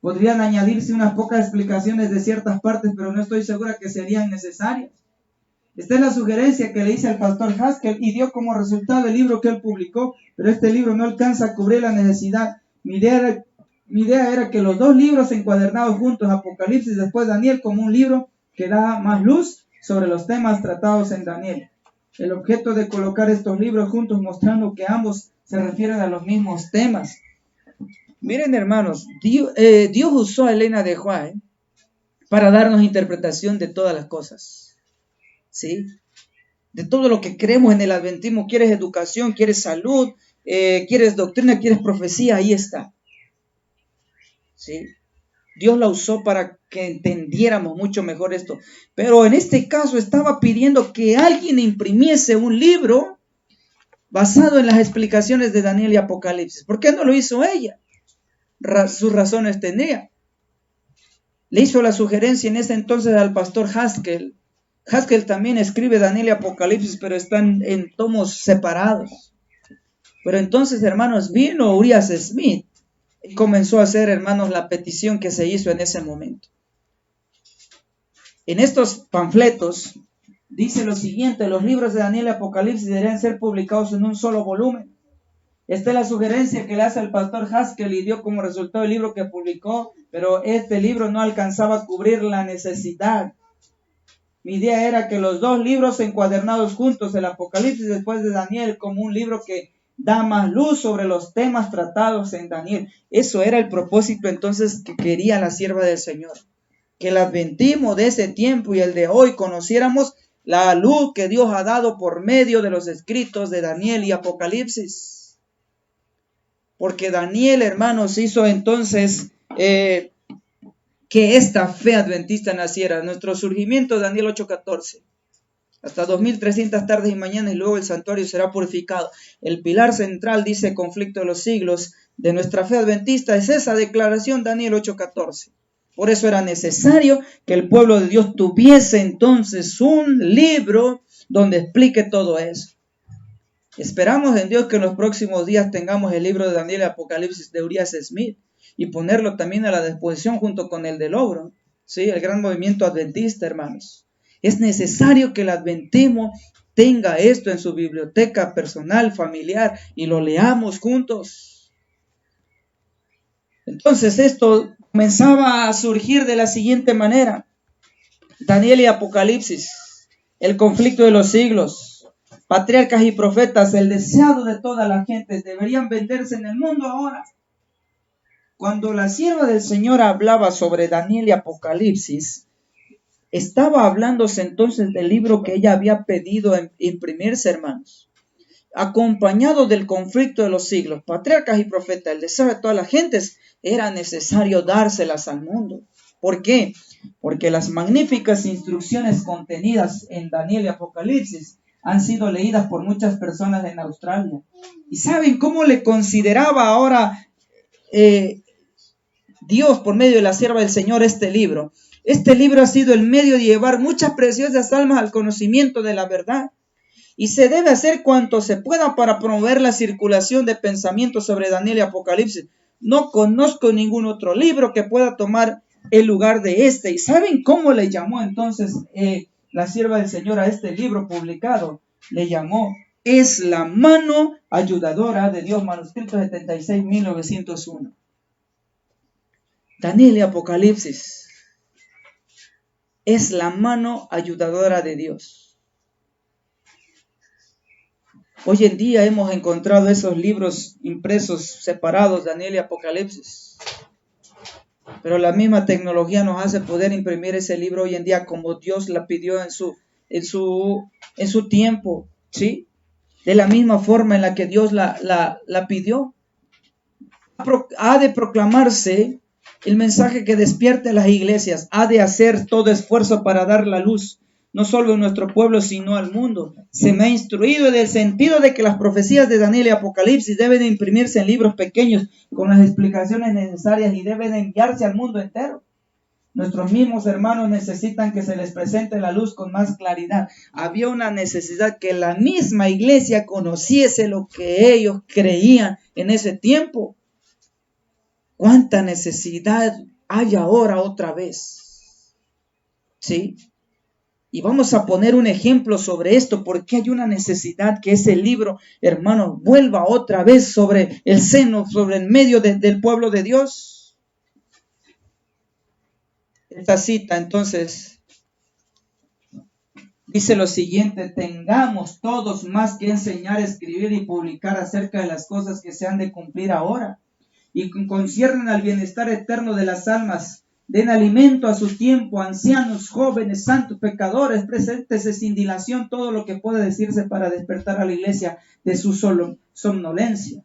Podrían añadirse unas pocas explicaciones de ciertas partes, pero no estoy segura que serían necesarias. Esta es la sugerencia que le hice al pastor Haskell, y dio como resultado el libro que él publicó, pero este libro no alcanza a cubrir la necesidad. Mi idea era que los dos libros encuadernados juntos, Apocalipsis y después Daniel, como un libro que da más luz sobre los temas tratados en Daniel. El objeto de colocar estos libros juntos, mostrando que ambos se refieren a los mismos temas. Miren, hermanos, Dios usó a Elena de White para darnos interpretación de todas las cosas. ¿Sí? De todo lo que creemos en el adventismo. ¿Quieres educación? ¿Quieres salud? ¿Quieres doctrina? ¿Quieres profecía? Ahí está. ¿Sí? Dios la usó para que entendiéramos mucho mejor esto. Pero en este caso estaba pidiendo que alguien imprimiese un libro basado en las explicaciones de Daniel y Apocalipsis. ¿Por qué no lo hizo ella? Sus razones tenía. Le hizo la sugerencia en ese entonces al pastor Haskell. Haskell también escribe Daniel y Apocalipsis, pero están en tomos separados. Pero entonces, hermanos, vino Urias Smith y comenzó a hacer, hermanos, la petición que se hizo en ese momento. En estos panfletos dice lo siguiente: los libros de Daniel y Apocalipsis deberían ser publicados en un solo volumen. Esta es la sugerencia que le hace al pastor Haskell, y dio como resultado el libro que publicó, pero este libro no alcanzaba a cubrir la necesidad. Mi idea era que los dos libros encuadernados juntos, el Apocalipsis después de Daniel, como un libro que da más luz sobre los temas tratados en Daniel. Eso era el propósito entonces que quería la sierva del Señor. Que el adventismo de ese tiempo y el de hoy conociéramos la luz que Dios ha dado por medio de los escritos de Daniel y Apocalipsis. Porque Daniel, hermanos, hizo entonces que esta fe adventista naciera. Nuestro surgimiento, Daniel 8:14. hasta 2300 tardes y mañanas, y luego el santuario será purificado. El pilar central, dice Conflicto de los Siglos, de nuestra fe adventista es esa declaración, Daniel 8:14. Por eso era necesario que el pueblo de Dios tuviese entonces un libro donde explique todo eso. Esperamos en Dios que en los próximos días tengamos el libro de Daniel y Apocalipsis de Urias Smith y ponerlo también a la disposición junto con el de Logro, ¿sí? El gran movimiento adventista, hermanos. Es necesario que el adventismo tenga esto en su biblioteca personal, familiar, y lo leamos juntos. Entonces esto comenzaba a surgir de la siguiente manera. Daniel y Apocalipsis, el conflicto de los siglos, patriarcas y profetas, el deseado de todas las gentes, deberían venderse en el mundo ahora. Cuando la sierva del Señor hablaba sobre Daniel y Apocalipsis, estaba hablándose entonces del libro que ella había pedido imprimirse, hermanos. Acompañado del conflicto de los siglos, patriarcas y profetas, el deseo de todas las gentes, era necesario dárselas al mundo. ¿Por qué? Porque las magníficas instrucciones contenidas en Daniel y Apocalipsis han sido leídas por muchas personas en Australia. ¿Y saben cómo le consideraba ahora Dios por medio de la sierva del Señor este libro? Este libro ha sido el medio de llevar muchas preciosas almas al conocimiento de la verdad. Y se debe hacer cuanto se pueda para promover la circulación de pensamientos sobre Daniel y Apocalipsis. No conozco ningún otro libro que pueda tomar el lugar de este. ¿Y saben cómo le llamó entonces la sierva del Señor a este libro publicado? Le llamó Es la mano ayudadora de Dios, manuscrito 76, 1901. Daniel y Apocalipsis es la mano ayudadora de Dios. Hoy en día hemos encontrado esos libros impresos separados, Daniel y Apocalipsis. Pero la misma tecnología nos hace poder imprimir ese libro hoy en día como Dios la pidió en su tiempo, ¿sí? De la misma forma en la que Dios la pidió. Ha de proclamarse el mensaje que despierte a las iglesias. Ha de hacer todo esfuerzo para dar la luz, no solo en nuestro pueblo, sino al mundo. Se me ha instruido en el sentido de que las profecías de Daniel y Apocalipsis deben imprimirse en libros pequeños con las explicaciones necesarias y deben enviarse al mundo entero. Nuestros mismos hermanos necesitan que se les presente la luz con más claridad. Había una necesidad que la misma iglesia conociese lo que ellos creían en ese tiempo. ¿Cuánta necesidad hay ahora otra vez? ¿Sí? Y vamos a poner un ejemplo sobre esto, porque hay una necesidad que ese libro, hermano, vuelva otra vez sobre el seno, sobre el medio del pueblo de Dios. Esta cita, entonces, dice lo siguiente: tengamos todos más que enseñar, escribir y publicar acerca de las cosas que se han de cumplir ahora y que conciernen al bienestar eterno de las almas. Den alimento a su tiempo, ancianos, jóvenes, santos, pecadores, preséntese sin dilación todo lo que puede decirse para despertar a la iglesia de su somnolencia.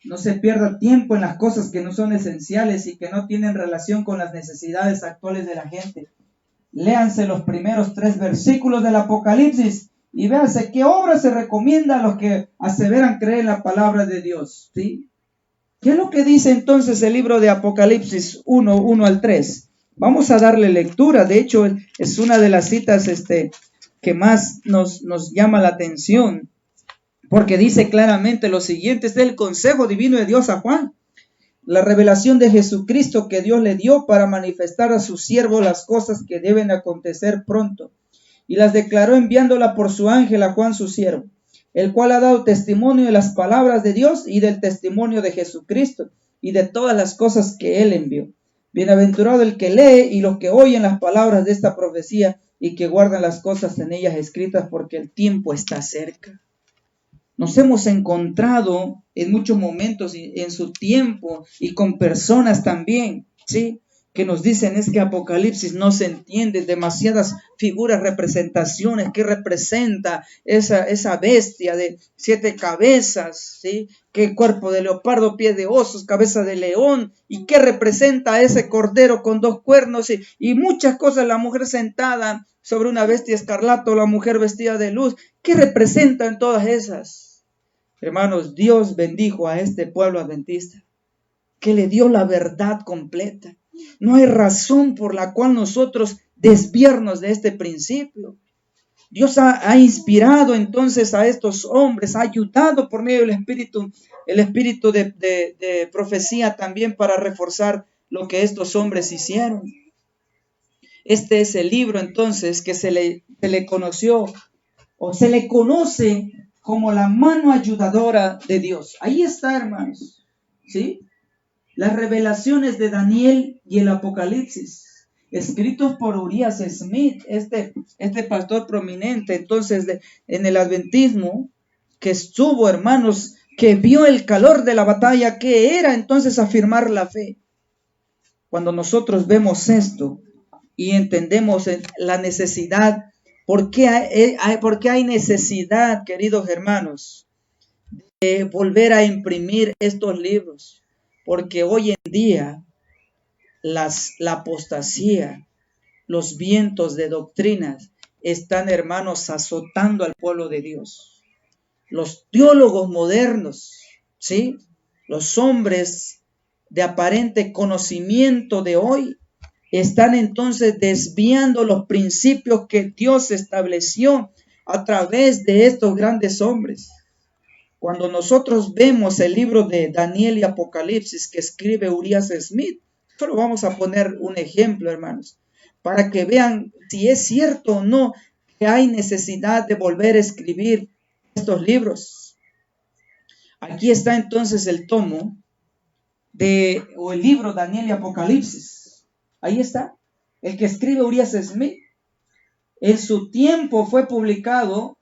No se pierda tiempo en las cosas que no son esenciales y que no tienen relación con las necesidades actuales de la gente. Léanse los primeros 3 versículos del Apocalipsis y véanse qué obra se recomienda a los que aseveran creer en la palabra de Dios, ¿sí? ¿Qué es lo que dice entonces el libro de Apocalipsis 1 al 3? Vamos a darle lectura. De hecho, es una de las citas que más nos llama la atención, porque dice claramente lo siguiente: es el consejo divino de Dios a Juan, la revelación de Jesucristo que Dios le dio para manifestar a su siervo las cosas que deben acontecer pronto, y las declaró enviándola por su ángel a Juan su siervo, el cual ha dado testimonio de las palabras de Dios y del testimonio de Jesucristo y de todas las cosas que él envió. Bienaventurado el que lee y los que oyen las palabras de esta profecía y que guardan las cosas en ellas escritas, porque el tiempo está cerca. Nos hemos encontrado en muchos momentos en su tiempo y con personas también, ¿sí?, que nos dicen es que Apocalipsis no se entiende, demasiadas figuras, representaciones que representa esa bestia de 7 cabezas, ¿sí? Que cuerpo de leopardo, pie de osos, cabeza de león, y qué representa ese cordero con 2 cuernos y muchas cosas, la mujer sentada sobre una bestia escarlata, la mujer vestida de luz, ¿qué representan todas esas? Hermanos, Dios bendijo a este pueblo adventista, que le dio la verdad completa. No hay razón por la cual nosotros desviarnos de este principio. Dios ha inspirado entonces a estos hombres, ha ayudado por medio del espíritu de profecía también para reforzar lo que estos hombres hicieron. Este es el libro entonces que se le conoció o se le conoce como la mano ayudadora de Dios. Ahí está, hermanos, ¿sí? Las revelaciones de Daniel y el Apocalipsis, escritos por Urias Smith, este pastor prominente entonces en el adventismo, que estuvo, hermanos, que vio el calor de la batalla, que era entonces afirmar la fe. Cuando nosotros vemos esto y entendemos la necesidad, ¿por qué hay necesidad, queridos hermanos, de volver a imprimir estos libros? Porque hoy en día la apostasía, los vientos de doctrinas están, hermanos, azotando al pueblo de Dios. Los teólogos modernos, ¿sí? Los hombres de aparente conocimiento de hoy están entonces desviando los principios que Dios estableció a través de estos grandes hombres. Cuando nosotros vemos el libro de Daniel y Apocalipsis que escribe Urias Smith, solo vamos a poner un ejemplo, hermanos, para que vean si es cierto o no que hay necesidad de volver a escribir estos libros. Aquí está entonces el tomo o el libro Daniel y Apocalipsis. Ahí está, el que escribe Urias Smith. En su tiempo fue publicado,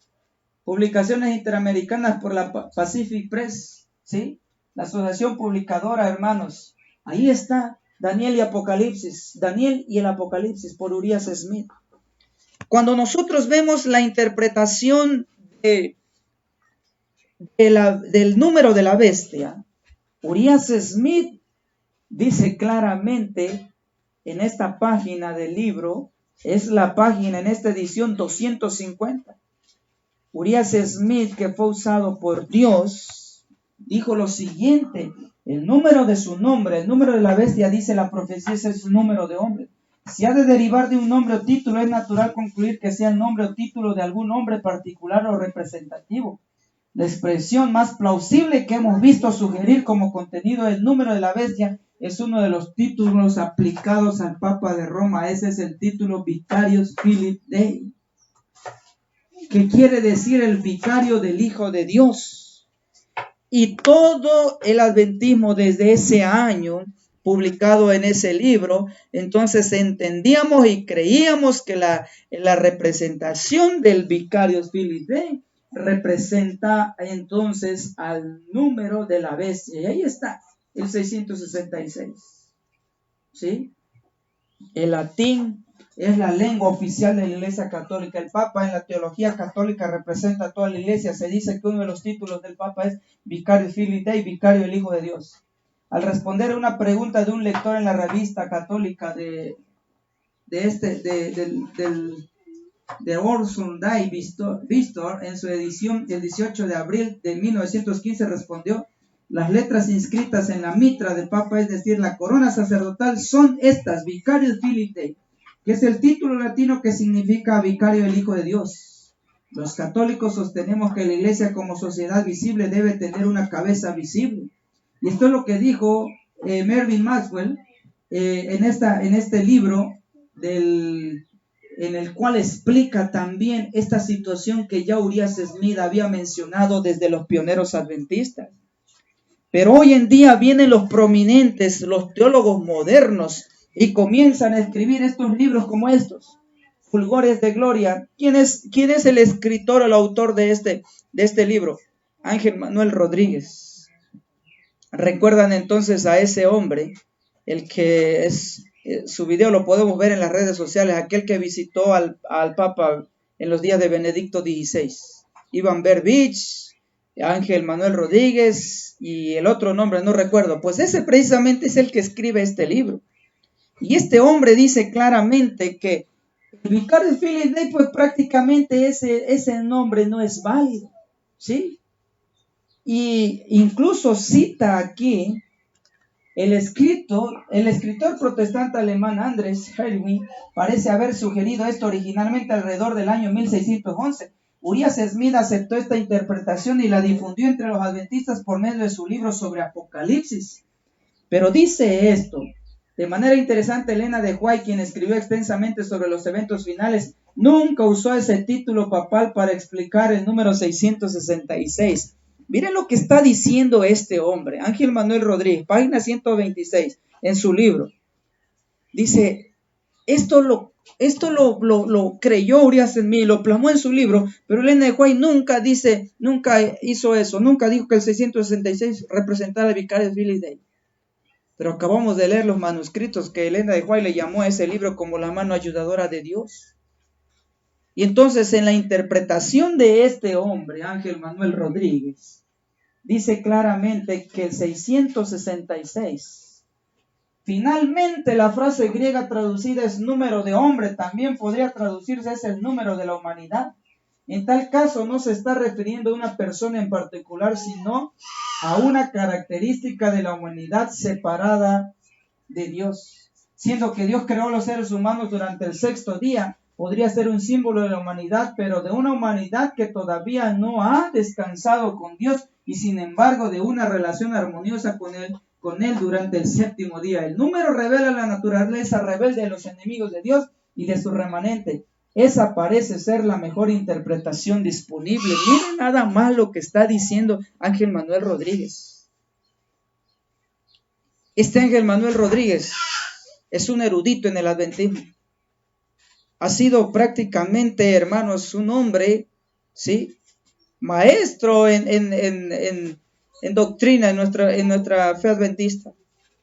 publicaciones interamericanas por la Pacific Press, ¿sí? La asociación publicadora, hermanos. Ahí está Daniel y Apocalipsis, Daniel y el Apocalipsis por Urias Smith. Cuando nosotros vemos la interpretación del número de la bestia, Urias Smith dice claramente en esta página del libro, es la página en esta edición 250. Urias Smith, que fue usado por Dios, dijo lo siguiente: el número de su nombre, el número de la bestia, dice la profecía, es su número de hombre. Si ha de derivar de un nombre o título, es natural concluir que sea el nombre o título de algún hombre particular o representativo. La expresión más plausible que hemos visto sugerir como contenido del número de la bestia es uno de los títulos aplicados al Papa de Roma. Ese es el título Vicarius Filii Dei, que quiere decir el vicario del Hijo de Dios. Y todo el adventismo desde ese año, publicado en ese libro, entonces entendíamos y creíamos que la representación del Vicarius Filii Dei representa entonces al número de la bestia. Y ahí está, el 666. ¿Sí? El latín es la lengua oficial de la Iglesia Católica. El Papa en la teología católica representa a toda la Iglesia. Se dice que uno de los títulos del Papa es Vicarius Filii Dei, vicario del Hijo de Dios. Al responder a una pregunta de un lector en la revista católica de Orson Day Vistor, en su edición del 18 de abril de 1915, respondió: las letras inscritas en la mitra del Papa, es decir, la corona sacerdotal, son estas: Vicarius Filii Dei, que es el título latino que significa vicario del Hijo de Dios. Los católicos sostenemos que la Iglesia como sociedad visible debe tener una cabeza visible. Y esto es lo que dijo Mervyn Maxwell en este libro en el cual explica también esta situación que ya Urias Smith había mencionado desde los pioneros adventistas. Pero hoy en día vienen los prominentes, los teólogos modernos, y comienzan a escribir estos libros como estos, Fulgores de Gloria. ¿Quién es el escritor, el autor de este libro? Ángel Manuel Rodríguez. ¿Recuerdan entonces a ese hombre, el que es su video lo podemos ver en las redes sociales, aquel que visitó al Papa en los días de Benedicto XVI. Iván Berbich, Ángel Manuel Rodríguez y el otro nombre no recuerdo. Pues ese precisamente es el que escribe este libro. Y este hombre dice claramente que el vicario Philip Day, pues prácticamente ese nombre no es válido, ¿sí? Y incluso cita aquí el escritor protestante alemán Andres Herwin parece haber sugerido esto originalmente alrededor del año 1611. Urias Smith aceptó esta interpretación y la difundió entre los adventistas por medio de su libro sobre Apocalipsis. Pero dice esto: de manera interesante, Elena de White, quien escribió extensamente sobre los eventos finales, nunca usó ese título papal para explicar el número 666. Miren lo que está diciendo este hombre, Ángel Manuel Rodríguez, página 126, en su libro. Dice, esto lo creyó Urias Smith, lo plasmó en su libro, pero Elena de White nunca hizo eso, nunca dijo que el 666 representara el vicario de Philip Day. Pero acabamos de leer los manuscritos que Elena de White le llamó a ese libro como la mano ayudadora de Dios. Y entonces en la interpretación de este hombre, Ángel Manuel Rodríguez, dice claramente que el 666, finalmente la frase griega traducida es número de hombre, también podría traducirse es el número de la humanidad. En tal caso no se está refiriendo a una persona en particular, sino a una característica de la humanidad separada de Dios. Siendo que Dios creó a los seres humanos durante el sexto día, podría ser un símbolo de la humanidad, pero de una humanidad que todavía no ha descansado con Dios y sin embargo de una relación armoniosa con Él durante el séptimo día. El número revela la naturaleza rebelde de los enemigos de Dios y de su remanente. Esa parece ser la mejor interpretación disponible. Miren nada más lo que está diciendo Ángel Manuel Rodríguez. Este Ángel Manuel Rodríguez es un erudito en el adventismo. Ha sido prácticamente, hermanos, un hombre, ¿sí?, maestro en doctrina en nuestra fe adventista.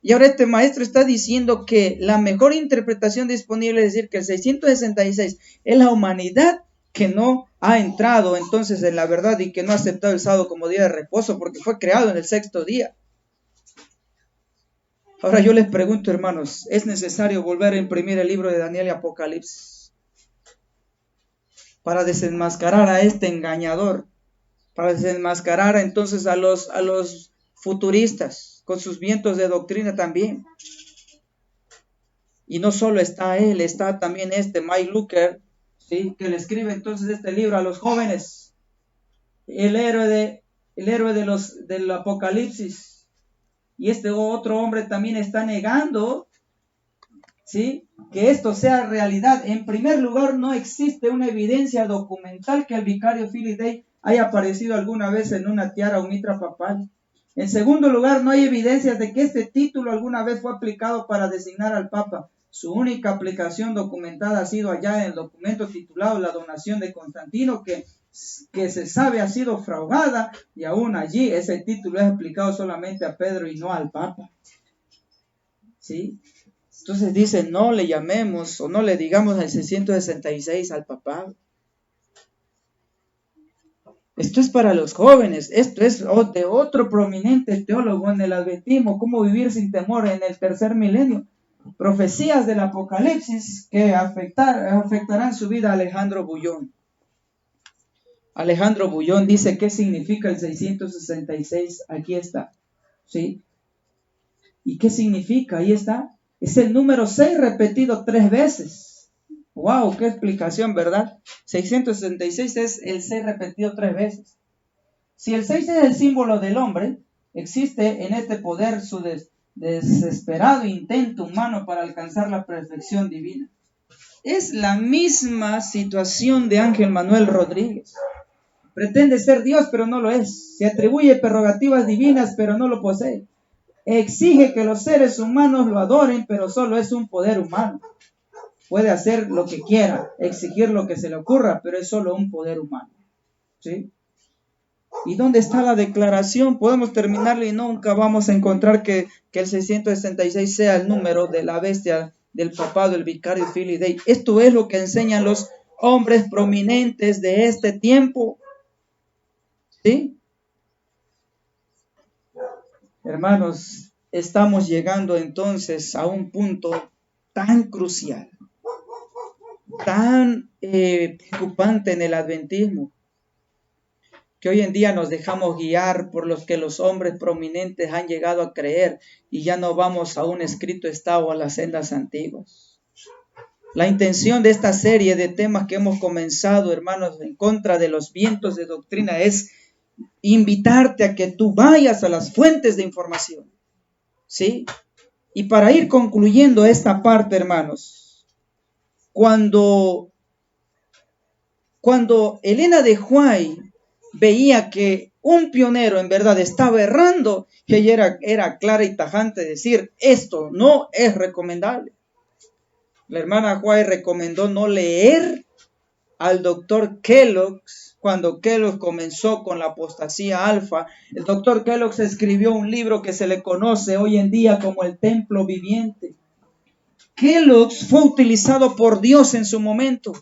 Y ahora este maestro está diciendo que la mejor interpretación disponible es decir que el 666 es la humanidad que no ha entrado entonces en la verdad y que no ha aceptado el sábado como día de reposo porque fue creado en el sexto día. Ahora yo les pregunto, hermanos, ¿es necesario volver a imprimir el libro de Daniel y Apocalipsis para desenmascarar a este engañador? Para desenmascarar entonces a los futuristas con sus vientos de doctrina también. Y no solo está él, está también Mike Luker, ¿sí?, que le escribe entonces este libro a los jóvenes, el héroe del Apocalipsis. Y este otro hombre también está negando, ¿sí?, que esto sea realidad. En primer lugar, no existe una evidencia documental que el vicario Philip Day haya aparecido alguna vez en una tiara o mitra papal. En segundo lugar, no hay evidencias de que este título alguna vez fue aplicado para designar al Papa. Su única aplicación documentada ha sido allá en el documento titulado La donación de Constantino, que se sabe ha sido fraudada, y aún allí ese título es aplicado solamente a Pedro y no al Papa. ¿Sí? Entonces dice, no le llamemos o no le digamos al 666 al papado. Esto es para los jóvenes, esto es de otro prominente teólogo en el adventismo, cómo vivir sin temor en el tercer milenio. Profecías del Apocalipsis que afectarán su vida a Alejandro Bullón. Alejandro Bullón dice, ¿qué significa el 666? Aquí está, ¿sí? ¿Y qué significa? Ahí está. Es el número 6 repetido 3 veces. ¡Wow! ¡Qué explicación!, ¿verdad? 666 es el 6 repetido 3 veces. Si el 6 es el símbolo del hombre, existe en este poder su desesperado intento humano para alcanzar la perfección divina. Es la misma situación de Ángel Manuel Rodríguez. Pretende ser Dios, pero no lo es. Se atribuye prerrogativas divinas, pero no lo posee. Exige que los seres humanos lo adoren, pero solo es un poder humano. Puede hacer lo que quiera, exigir lo que se le ocurra, pero es solo un poder humano. ¿Sí? ¿Y dónde está la declaración? Podemos terminarlo y nunca vamos a encontrar que el 666 sea el número de la bestia del papado, el vicario Filii Dei. Esto es lo que enseñan los hombres prominentes de este tiempo. ¿Sí? Hermanos, estamos llegando entonces a un punto tan crucial, tan preocupante en el adventismo, que hoy en día nos dejamos guiar por los que los hombres prominentes han llegado a creer y ya no vamos a un escrito estado a las sendas antiguas. La intención de esta serie de temas que hemos comenzado, hermanos, en contra de los vientos de doctrina, es invitarte a que tú vayas a las fuentes de información, ¿sí? Y para ir concluyendo esta parte, hermanos, cuando Elena de White veía que un pionero en verdad estaba errando, ella era clara y tajante, decir, esto no es recomendable. La hermana White recomendó no leer al doctor Kellogg. Cuando Kellogg comenzó con la apostasía alfa, el doctor Kellogg escribió un libro que se le conoce hoy en día como el Templo Viviente. Kellogg fue utilizado por Dios en su momento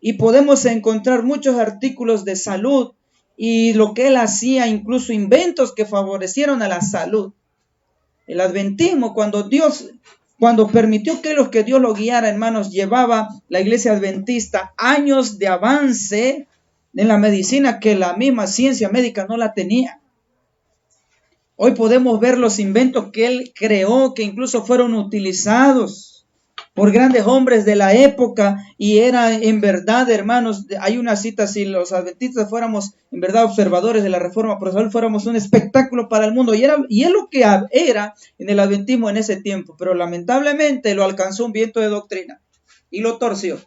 y podemos encontrar muchos artículos de salud y lo que él hacía, incluso inventos que favorecieron a la salud. El adventismo, cuando permitió que Dios lo guiara, hermanos, llevaba la iglesia adventista años de avance en la medicina que la misma ciencia médica no la tenía. Hoy podemos ver los inventos que él creó, que incluso fueron utilizados por grandes hombres de la época, y era en verdad, hermanos, hay una cita, si los adventistas fuéramos en verdad observadores de la reforma procesal, fuéramos un espectáculo para el mundo, y es lo que era en el adventismo en ese tiempo, pero lamentablemente lo alcanzó un viento de doctrina y lo torció.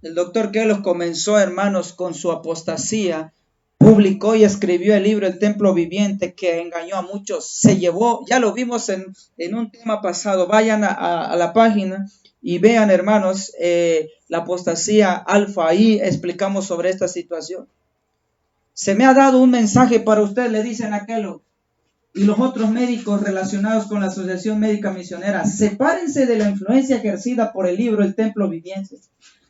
El doctor Kellogg comenzó, hermanos, con su apostasía, publicó y escribió el libro El Templo Viviente, que engañó a muchos, se llevó, ya lo vimos en un tema pasado, vayan a la página y vean, hermanos, la apostasía alfa, ahí explicamos sobre esta situación. Se me ha dado un mensaje para usted, le dicen a Kellogg y los otros médicos relacionados con la Asociación Médica Misionera, sepárense de la influencia ejercida por el libro El Templo Viviente,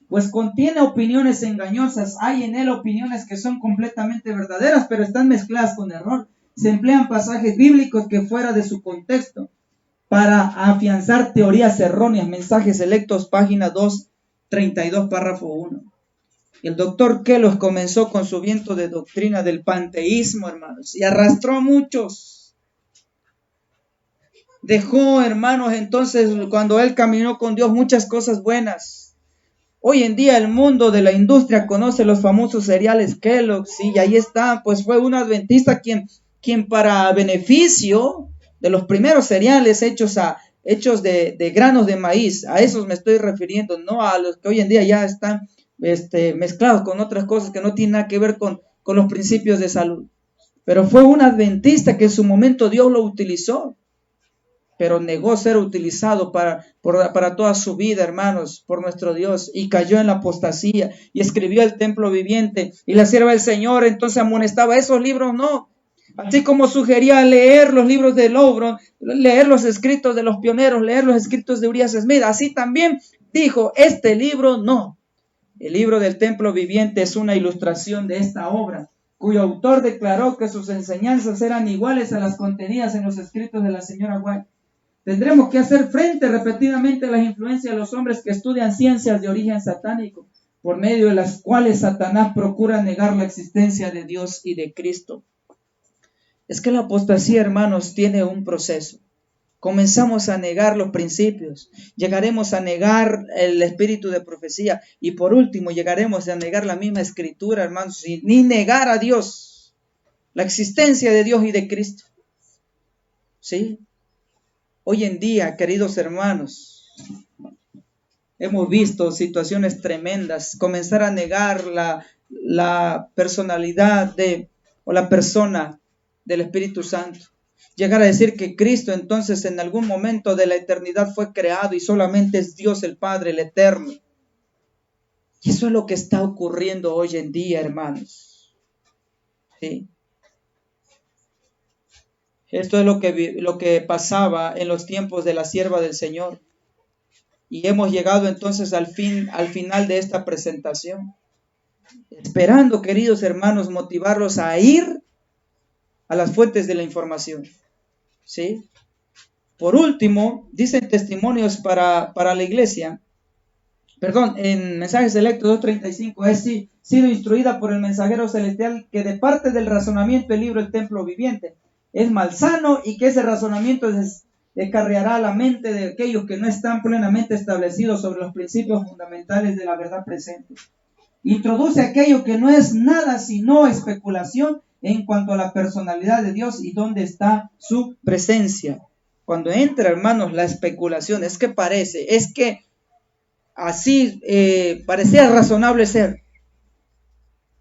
pues contiene opiniones engañosas. Hay en él opiniones que son completamente verdaderas, pero están mezcladas con error. Se emplean pasajes bíblicos que fuera de su contexto para afianzar teorías erróneas. Mensajes Selectos, página 232, párrafo 1. El doctor Kellogg comenzó con su viento de doctrina del panteísmo, hermanos, y arrastró a muchos. Dejó, hermanos, entonces, cuando él caminó con Dios, muchas cosas buenas. Hoy en día el mundo de la industria conoce los famosos cereales Kellogg's, y ahí está, pues fue un adventista quien para beneficio de los primeros cereales hechos de granos de maíz, a esos me estoy refiriendo, no a los que hoy en día ya están mezclados con otras cosas que no tienen nada que ver con los principios de salud. Pero fue un adventista que en su momento Dios lo utilizó, pero negó ser utilizado para toda su vida, hermanos, por nuestro Dios, y cayó en la apostasía, y escribió El Templo Viviente, y la sierva del Señor entonces amonestaba, esos libros no, así como sugería leer los libros de Lowbron, leer los escritos de los pioneros, leer los escritos de Urias Smith, así también dijo, este libro no. El libro del Templo Viviente es una ilustración de esta obra, cuyo autor declaró que sus enseñanzas eran iguales a las contenidas en los escritos de la señora White. Tendremos que hacer frente repetidamente a las influencias de los hombres que estudian ciencias de origen satánico, por medio de las cuales Satanás procura negar la existencia de Dios y de Cristo. Es que la apostasía, hermanos, tiene un proceso. Comenzamos a negar los principios, llegaremos a negar el espíritu de profecía, y por último llegaremos a negar la misma escritura, hermanos, ni negar a Dios, la existencia de Dios y de Cristo. ¿Sí? Hoy en día, queridos hermanos, hemos visto situaciones tremendas, comenzar a negar la personalidad o la persona del Espíritu Santo. Llegar a decir que Cristo entonces en algún momento de la eternidad fue creado y solamente es Dios el Padre, el Eterno. Y eso es lo que está ocurriendo hoy en día, hermanos. ¿Sí? Esto es lo que pasaba en los tiempos de la sierva del Señor. Y hemos llegado entonces al final de esta presentación. Esperando, queridos hermanos, motivarlos a ir a las fuentes de la información. ¿Sí? Por último, dicen testimonios para la iglesia. Perdón, en Mensajes Selectos 2.35, he sido instruida por el mensajero celestial que de parte del razonamiento el libro El Templo Viviente es malsano y que ese razonamiento descarriará la mente de aquellos que no están plenamente establecidos sobre los principios fundamentales de la verdad presente. Introduce aquello que no es nada sino especulación en cuanto a la personalidad de Dios y dónde está su presencia. Cuando entra, hermanos, la especulación, es que así parecía razonable ser.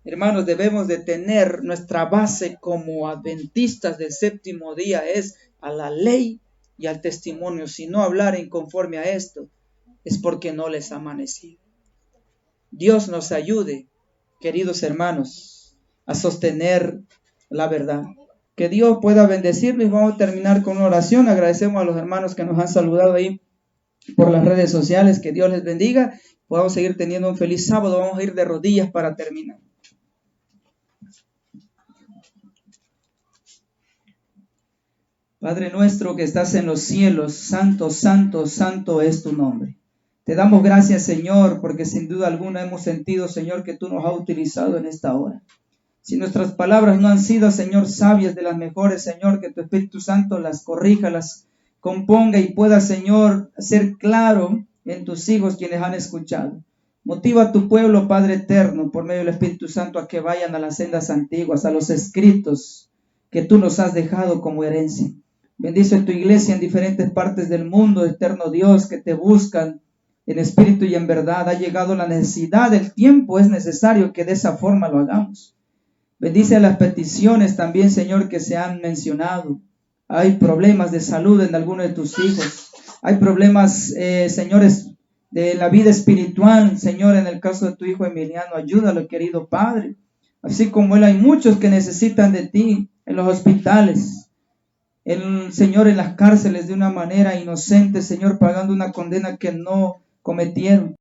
Hermanos, debemos de tener nuestra base como adventistas del séptimo día, es a la ley y al testimonio. Si no hablaren conforme a esto, es porque no les ha amanecido. Dios nos ayude, queridos hermanos, a sostener la verdad. Que Dios pueda bendecirnos. Vamos a terminar con una oración. Agradecemos a los hermanos que nos han saludado ahí por las redes sociales. Que Dios les bendiga. Podamos seguir teniendo un feliz sábado. Vamos a ir de rodillas para terminar. Padre nuestro que estás en los cielos, santo, santo, santo es tu nombre. Te damos gracias, Señor, porque sin duda alguna hemos sentido, Señor, que tú nos has utilizado en esta hora. Si nuestras palabras no han sido, Señor, sabias de las mejores, Señor, que tu Espíritu Santo las corrija, las componga y pueda, Señor, ser claro en tus hijos quienes han escuchado. Motiva a tu pueblo, Padre eterno, por medio del Espíritu Santo, a que vayan a las sendas antiguas, a los escritos que tú nos has dejado como herencia. Bendice tu iglesia en diferentes partes del mundo, eterno Dios, que te buscan en espíritu y en verdad. Ha llegado la necesidad, el tiempo es necesario que de esa forma lo hagamos. Bendice las peticiones también, Señor, que se han mencionado. Hay problemas de salud en algunos de tus hijos. Hay problemas, señores, de la vida espiritual, Señor, en el caso de tu hijo Emiliano. Ayúdalo, querido Padre. Así como él, hay muchos que necesitan de ti en los hospitales. El Señor, en las cárceles de una manera inocente, Señor, pagando una condena que no cometieron.